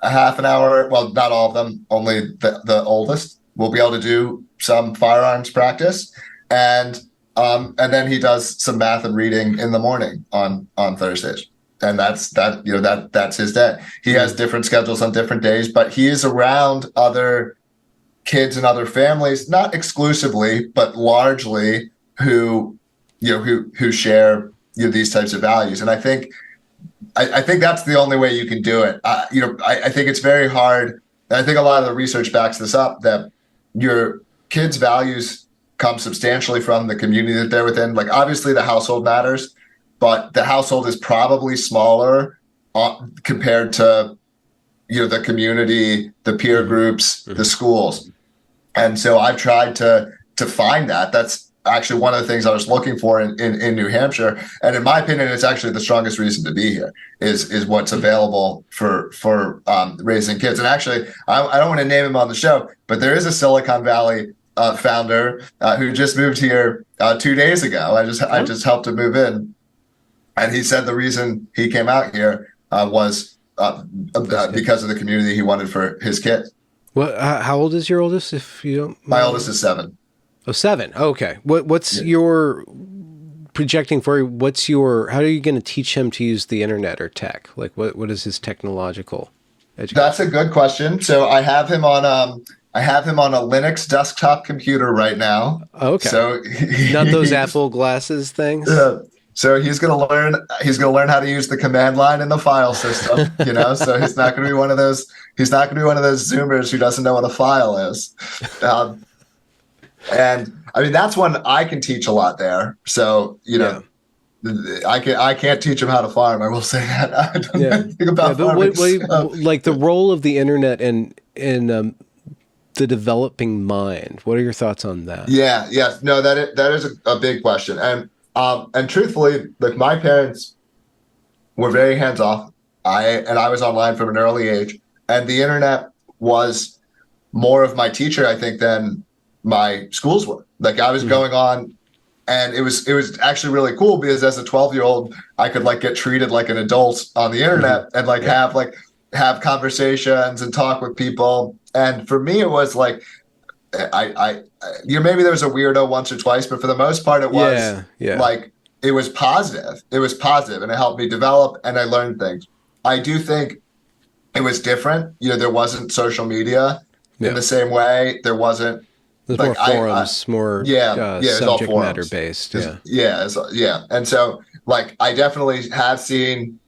Speaker 2: a half an hour. Well, not all of them, only the oldest will be able to do some firearms practice, and then he does some math and reading in the morning on Thursdays, and that's his day. He has different schedules on different days, but he is around other kids and other families, not exclusively, but largely who share these types of values. And I think that's the only way you can do it. I think it's very hard. And I think a lot of the research backs this up, that your kids' values come substantially from the community that they're within. Like obviously the household matters, but the household is probably smaller compared to the community, the peer groups, the schools. And so I've tried to find that. That's actually one of the things I was looking for in New Hampshire. And in my opinion, it's actually the strongest reason to be here is what's available for raising kids. And actually, I don't want to name him on the show, but there is a Silicon Valley founder who just moved here 2 days ago. I just helped him move in. And he said the reason he came out here was because of the community he wanted for his kids.
Speaker 1: Well, how old is your oldest, if you don't mind?
Speaker 2: My oldest is 7.
Speaker 1: Oh, 7. Okay. What's your projecting for? How are you going to teach him to use the internet or tech? Like what is his technological education? That's
Speaker 2: a good question. So I have him on a Linux desktop computer right now.
Speaker 1: Okay.
Speaker 2: So
Speaker 1: not those Apple glasses things.
Speaker 2: So he's going to learn how to use the command line in the file system, so he's not going to be one of those Zoomers who doesn't know what a file is. And I mean, that's one I can teach a lot there. So, I can't teach him how to farm. I will say that. I don't know anything about farming.
Speaker 1: Like the role of the internet in the developing mind. What are your thoughts on that?
Speaker 2: Yeah. No, that is a big question. And truthfully, like my parents were very hands off. I was online from an early age, and the internet was more of my teacher, I think, than my schools were. Like I was going on, and it was actually really cool because as a 12-year-old, I could like get treated like an adult on the internet and like have conversations and talk with people. And for me, it was like maybe there was a weirdo once or twice, but for the most part, it was like it was positive. It was positive, and it helped me develop, and I learned things. I do think it was different. There wasn't social media in the same way. There wasn't.
Speaker 1: There's more forums, more subject matter based.
Speaker 2: And so like I definitely have seen,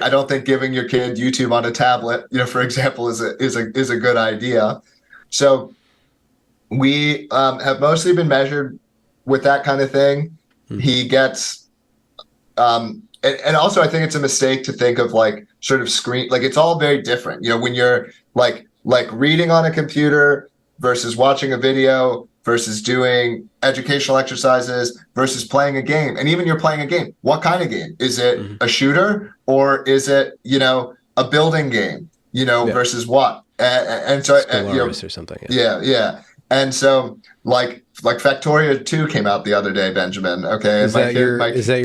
Speaker 2: I don't think giving your kid YouTube on a tablet, for example, is a good idea. So we have mostly been measured with that kind of thing. He gets, and also I think it's a mistake to think of like sort of screen, like it's all very different. When you're like reading on a computer versus watching a video versus doing educational exercises versus playing a game. And even you're playing a game. What kind of game? Is it a shooter or is it, a building game, versus what? And so,
Speaker 1: Stellaris or something.
Speaker 2: Yeah. And so like Factorio 2 came out the other day, Benjamin. Okay.
Speaker 1: Is that your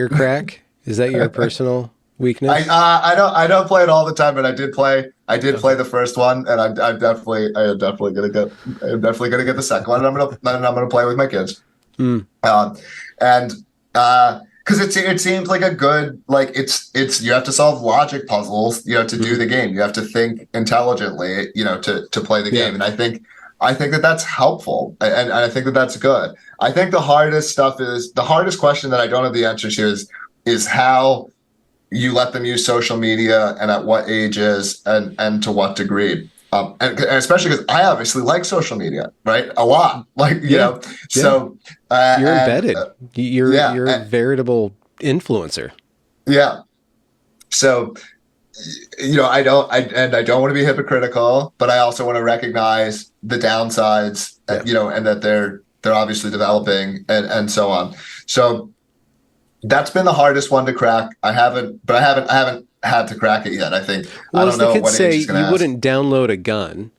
Speaker 1: crack? Is that your personal weakness?
Speaker 2: I don't play it all the time, but I did play the first one, and I'm definitely gonna get the second one, and I'm gonna play with my kids. And because it seems like a good, like it's you have to solve logic puzzles, to do the game. You have to think intelligently, to play the game. And I think that that's helpful, and I think that that's good. I think the hardest question that I don't have the answer to is how you let them use social media and at what ages and to what degree. And especially because I obviously like social media, right? A lot, so
Speaker 1: you're embedded. You're a veritable influencer.
Speaker 2: Yeah. So, I don't want to be hypocritical, but I also want to recognize the downsides, and that they're obviously developing and so on. So that's been the hardest one to crack. I haven't had to crack it yet. I think.
Speaker 1: Well,
Speaker 2: I don't know what age he's going to ask.
Speaker 1: Wouldn't download a gun.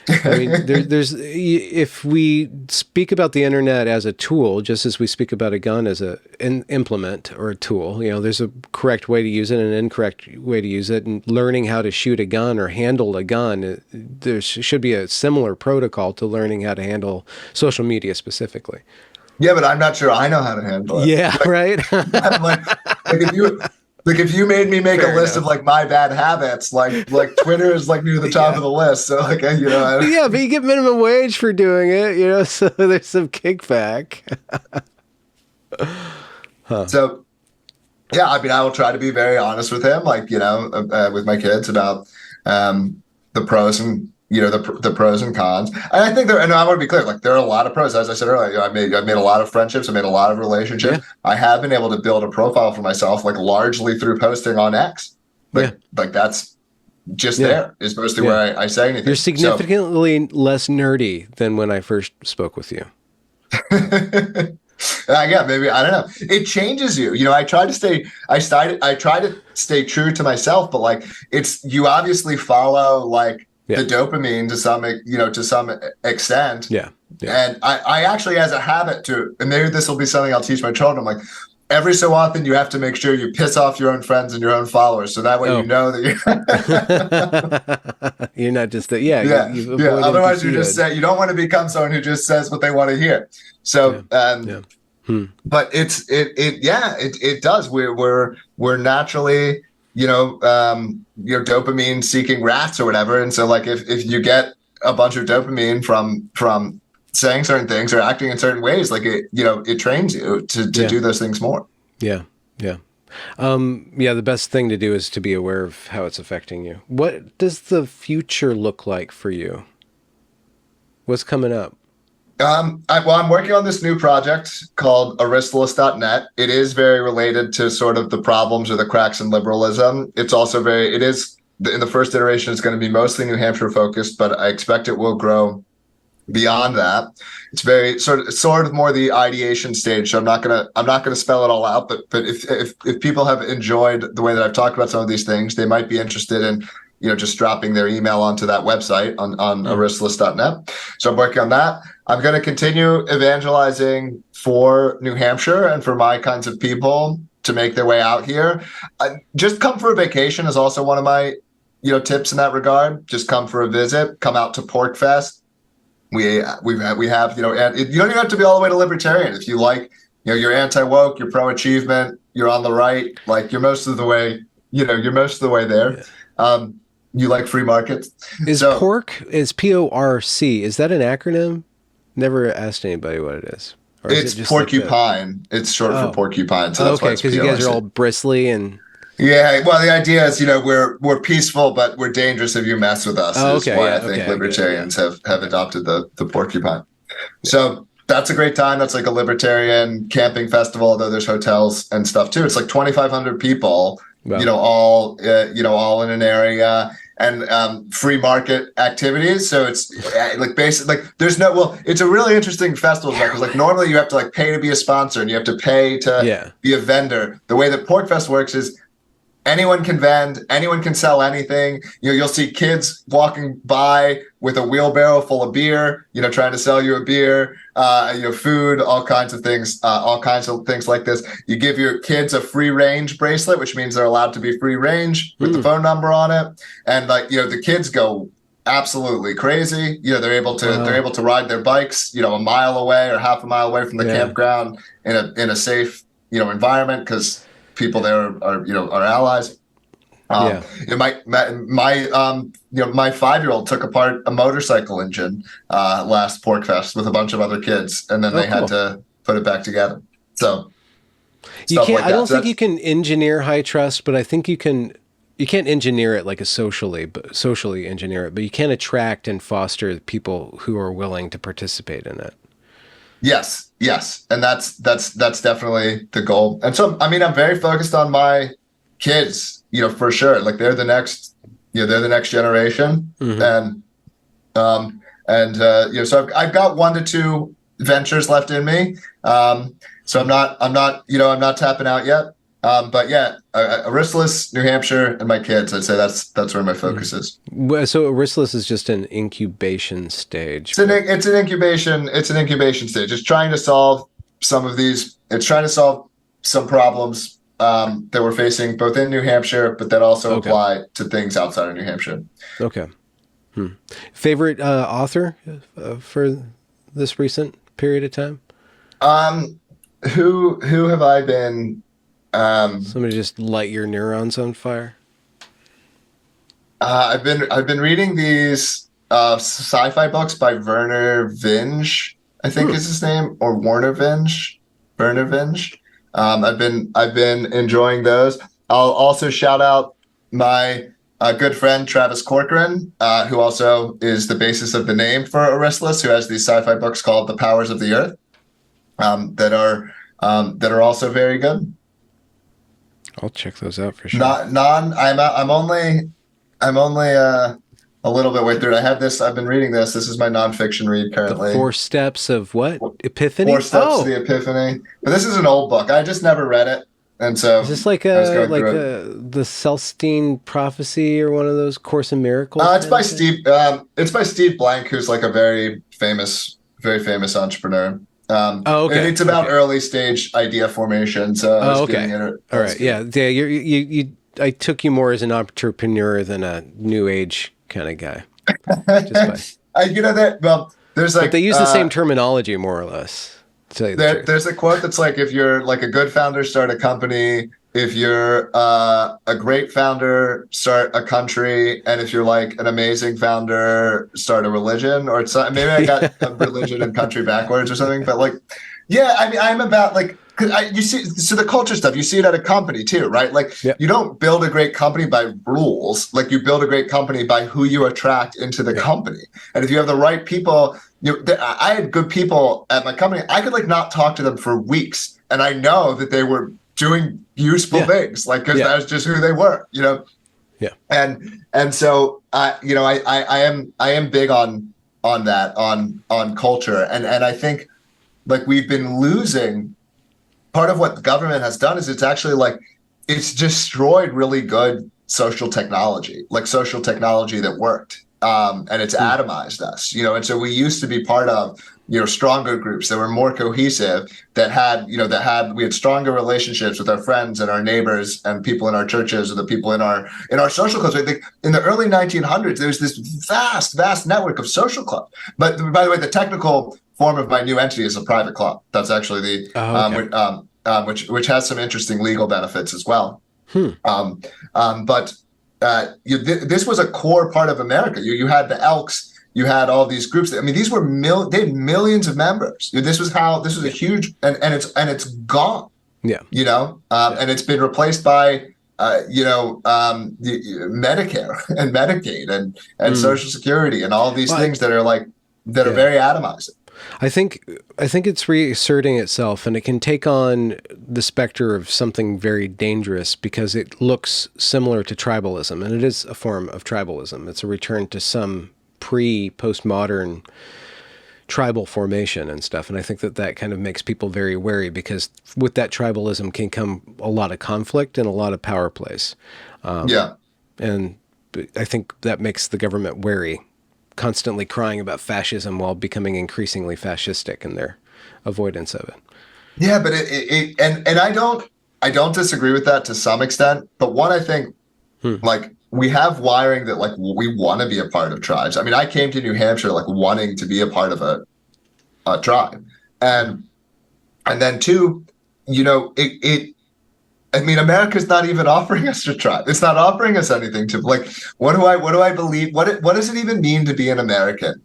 Speaker 1: I mean, if we speak about the internet as a tool, just as we speak about a gun as an implement or a tool, there's a correct way to use it and an incorrect way to use it. And learning how to shoot a gun or handle a gun, there should be a similar protocol to learning how to handle social media specifically.
Speaker 2: Yeah, but I'm not sure I know how to handle it.
Speaker 1: Yeah, right.
Speaker 2: I'm if you made me make a list of like my bad habits, like Twitter is like near the top of the list. So like
Speaker 1: yeah, but you get minimum wage for doing it, so there's some kickback.
Speaker 2: So yeah, I mean, I will try to be very honest with him, like with my kids about the pros and the pros and cons. And I think and I want to be clear, like there are a lot of pros. As I said earlier, I've made a lot of friendships. I made a lot of relationships. Yeah. I have been able to build a profile for myself, like largely through posting on X. Like that's just there is mostly where I say anything.
Speaker 1: You're significantly less nerdy than when I first spoke with you.
Speaker 2: Yeah, maybe, I don't know. It changes you. I try to stay true to myself, but like you obviously follow like the dopamine to some extent. Yeah. And I actually, as a habit too, and maybe this will be something I'll teach my children, like every so often you have to make sure you piss off your own friends and your own followers. So that way you know that
Speaker 1: you're not just
Speaker 2: Otherwise you just say, you don't want to become someone who just says what they want to hear. So, but it does. We're naturally, dopamine seeking rats or whatever. And so like if you get a bunch of dopamine from saying certain things or acting in certain ways, like it trains you to do those things more. Yeah.
Speaker 1: The best thing to do is to be aware of how it's affecting you. What does the future look like for you? What's coming up?
Speaker 2: I'm working on this new project called Aristoteles.net. It is very related to sort of the problems or the cracks in liberalism. It's also in the first iteration, it's going to be mostly New Hampshire focused, but I expect it will grow beyond that. It's very sort of more the ideation stage. So I'm not gonna spell it all out, but if people have enjoyed the way that I've talked about some of these things, they might be interested in just dropping their email onto that website on aristless.net. So I'm working on that. I'm going to continue evangelizing for New Hampshire and for my kinds of people to make their way out here. Just come for a vacation is also one of my tips in that regard. Just come for a visit. Come out to Pork Fest. We have and you don't even have to be all the way to libertarian. If you like, you're anti-woke, you're pro-achievement, you're on the right, like you're most of the way, there. Yeah. You like free markets.
Speaker 1: Is PORC, is PORC, is that an acronym? Never asked anybody what it is. Or
Speaker 2: it's
Speaker 1: is it
Speaker 2: porcupine. It's short for porcupine. So that's
Speaker 1: okay, because you guys are all bristly and...
Speaker 2: Yeah, well, the idea is, we're peaceful, but we're dangerous if you mess with us. I think libertarians have adopted the porcupine. Yeah. So that's a great time. That's like a libertarian camping festival, although there's hotels and stuff too. It's like 2,500 people, wow. all in an area, and free market activities. So it's like basically like it's a really interesting festival because like normally you have to like pay to be a sponsor and you have to pay to be a vendor. The way that PorcFest works is anyone can vend, anyone can sell anything. You'll see kids walking by with a wheelbarrow full of beer, trying to sell you a beer, food, all kinds of things like this. You give your kids a free range bracelet, which means they're allowed to be free range with the phone number on it. And the kids go absolutely crazy. They're able to ride their bikes, a mile away or half a mile away from the campground in a safe, environment because people there are allies. My 5-year-old took apart a motorcycle engine last PorcFest with a bunch of other kids, and then they had to put it back together. So
Speaker 1: you can't. I don't think you can engineer high trust, but I think you can. You can't engineer it like socially engineer it, but you can attract and foster people who are willing to participate in it.
Speaker 2: Yes, and that's definitely the goal. And so, I mean, I'm very focused on my kids, for sure. Like they're the next generation, and so I've got 1 to 2 ventures left in me. So I'm not tapping out yet. But yeah, Aristless, New Hampshire, and my kids. I'd say that's where my focus is.
Speaker 1: So Aristless is just an incubation stage.
Speaker 2: It's an incubation stage. It's trying to solve some of these. It's trying to solve some problems that we're facing both in New Hampshire, but that also apply to things outside of New Hampshire. Okay.
Speaker 1: Favorite author for this recent period of time?
Speaker 2: Who have I been?
Speaker 1: Somebody just light your neurons on fire.
Speaker 2: I've been reading these sci-fi books by Werner Vinge, I think is his name, or Werner Vinge. I've been enjoying those. I'll also shout out my good friend Travis Corcoran, who also is the basis of the name for Aristless, who has these sci-fi books called The Powers of the Earth, that are also very good.
Speaker 1: I'll check those out for sure.
Speaker 2: I'm only a little bit way through. I've been reading this. This is my nonfiction read currently.
Speaker 1: The 4 Steps of what? Epiphany?
Speaker 2: 4 Steps to the Epiphany. But this is an old book. I just never read it. And so
Speaker 1: is this like the Celestine Prophecy or one of those Course in Miracles?
Speaker 2: It's by Steve Blank, who's like a very famous entrepreneur. And it's about early stage idea formation. So
Speaker 1: all right, yeah. I took you more as an entrepreneur than a new age kind of guy.
Speaker 2: There's like,
Speaker 1: but they use the same terminology more or less.
Speaker 2: There's a quote that's like, if you're like a good founder, start a company. If you're a great founder, start a country. And if you're like an amazing founder, start a religion. Or maybe I got a religion and country backwards or something. But like, yeah, I mean, I'm about like, you see, so the culture stuff, you see it at a company too, right? Like you don't build a great company by rules. Like you build a great company by who you attract into the company. And if you have the right people, I had good people at my company. I could like not talk to them for weeks. And I know that they were doing useful things, like, because that's just who they were, Yeah. And so, I am big on that, on culture. And I think like we've been losing. Part of what the government has done is it's actually like, it's destroyed really good social technology, like social technology that worked. And it's atomized us, you know, and so we used to be part of, you know, stronger groups that were more cohesive, that had, you know, we had stronger relationships with our friends and our neighbors and people in our churches or the people in our social clubs. I think in the early 1900s, there was this vast network of social clubs. But by the way, the technical form of my new entity is a private club. That's actually which has some interesting legal benefits as well. But this was a core part of America. You had the Elks. You had all these groups. I mean, these were they had millions of members. This was a huge, and it's gone. Yeah, you know, and it's been replaced by Medicare and Medicaid and Social Security and all these things that are very atomizing.
Speaker 1: I think it's reasserting itself, and it can take on the specter of something very dangerous because it looks similar to tribalism, and it is a form of tribalism. It's a return to some postmodern tribal formation and stuff, and I think that kind of makes people very wary because with that tribalism can come a lot of conflict and a lot of power plays. And I think that makes the government wary, constantly crying about fascism while becoming increasingly fascistic in their avoidance of it.
Speaker 2: Yeah, but I don't disagree with that to some extent. But one, I think, like, we have wiring that, like, we want to be a part of tribes. I mean, I came to New Hampshire like wanting to be a part of a tribe, and then two, you know, I mean, America's not even offering us a tribe. It's not offering us anything to, like, what do I believe? What does it even mean to be an American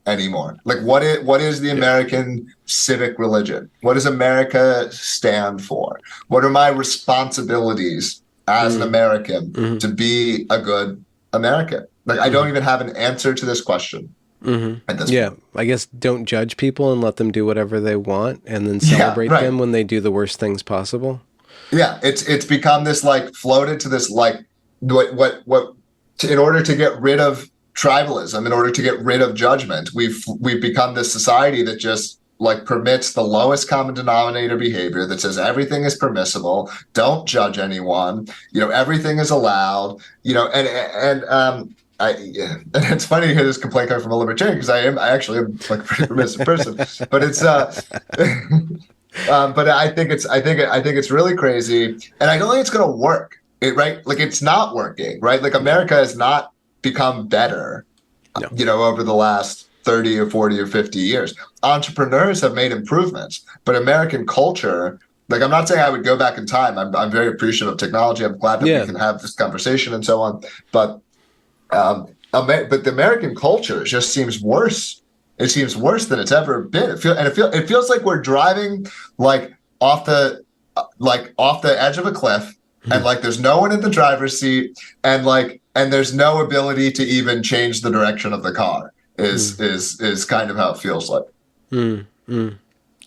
Speaker 2: anymore? Like, what is the American civic religion? What does America stand for? What are my responsibilities as an American to be a good American? Like, I don't even have an answer to this question. At this point.
Speaker 1: I guess don't judge people and let them do whatever they want, and then celebrate them when they do the worst things possible.
Speaker 2: Yeah, it's become this, like, floated to this, like, in order to get rid of tribalism, in order to get rid of judgment, we've become this society that just, like, permits the lowest common denominator behavior, that says everything is permissible, don't judge anyone, you know, everything is allowed, you know, and it's funny to hear this complaint coming from a libertarian, because I actually am, like, a pretty permissive person, but it's but I think it's really crazy, and I don't think it's going to work. Right? Like, it's not working. Right? Like, America has not become better, you know, over the last 30 or 40 or 50 years. Entrepreneurs have made improvements, but American culture, like, I'm not saying I would go back in time. I'm very appreciative of technology. I'm glad that we can have this conversation and so on. But the American culture just seems worse. It seems worse than it's ever been. It feels like we're driving, like, off the edge of a cliff, and, like, there's no one in the driver's seat, and there's no ability to even change the direction of the car. Is kind of how it feels like.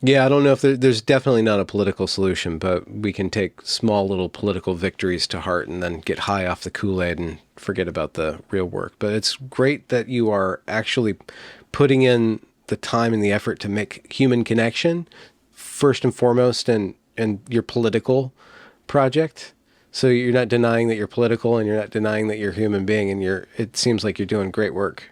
Speaker 1: Yeah, I don't know if there's definitely not a political solution, but we can take small little political victories to heart and then get high off the Kool-Aid and forget about the real work. But it's great that you are actually putting in the time and the effort to make human connection first and foremost in your political project. So you're not denying that you're political, and you're not denying that you're a human being, and it seems like you're doing great work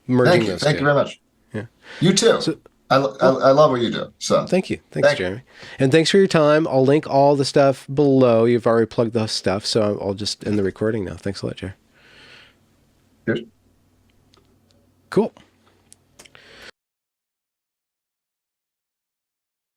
Speaker 1: merging those two.
Speaker 2: Thank you very much.
Speaker 1: Yeah.
Speaker 2: You too. So, I love what you do. So
Speaker 1: thank you. Thanks, Jeremy. And thanks for your time. I'll link all the stuff below. You've already plugged the stuff, so I'll just end the recording now. Thanks a lot, Jerry.
Speaker 2: Good.
Speaker 1: Cool.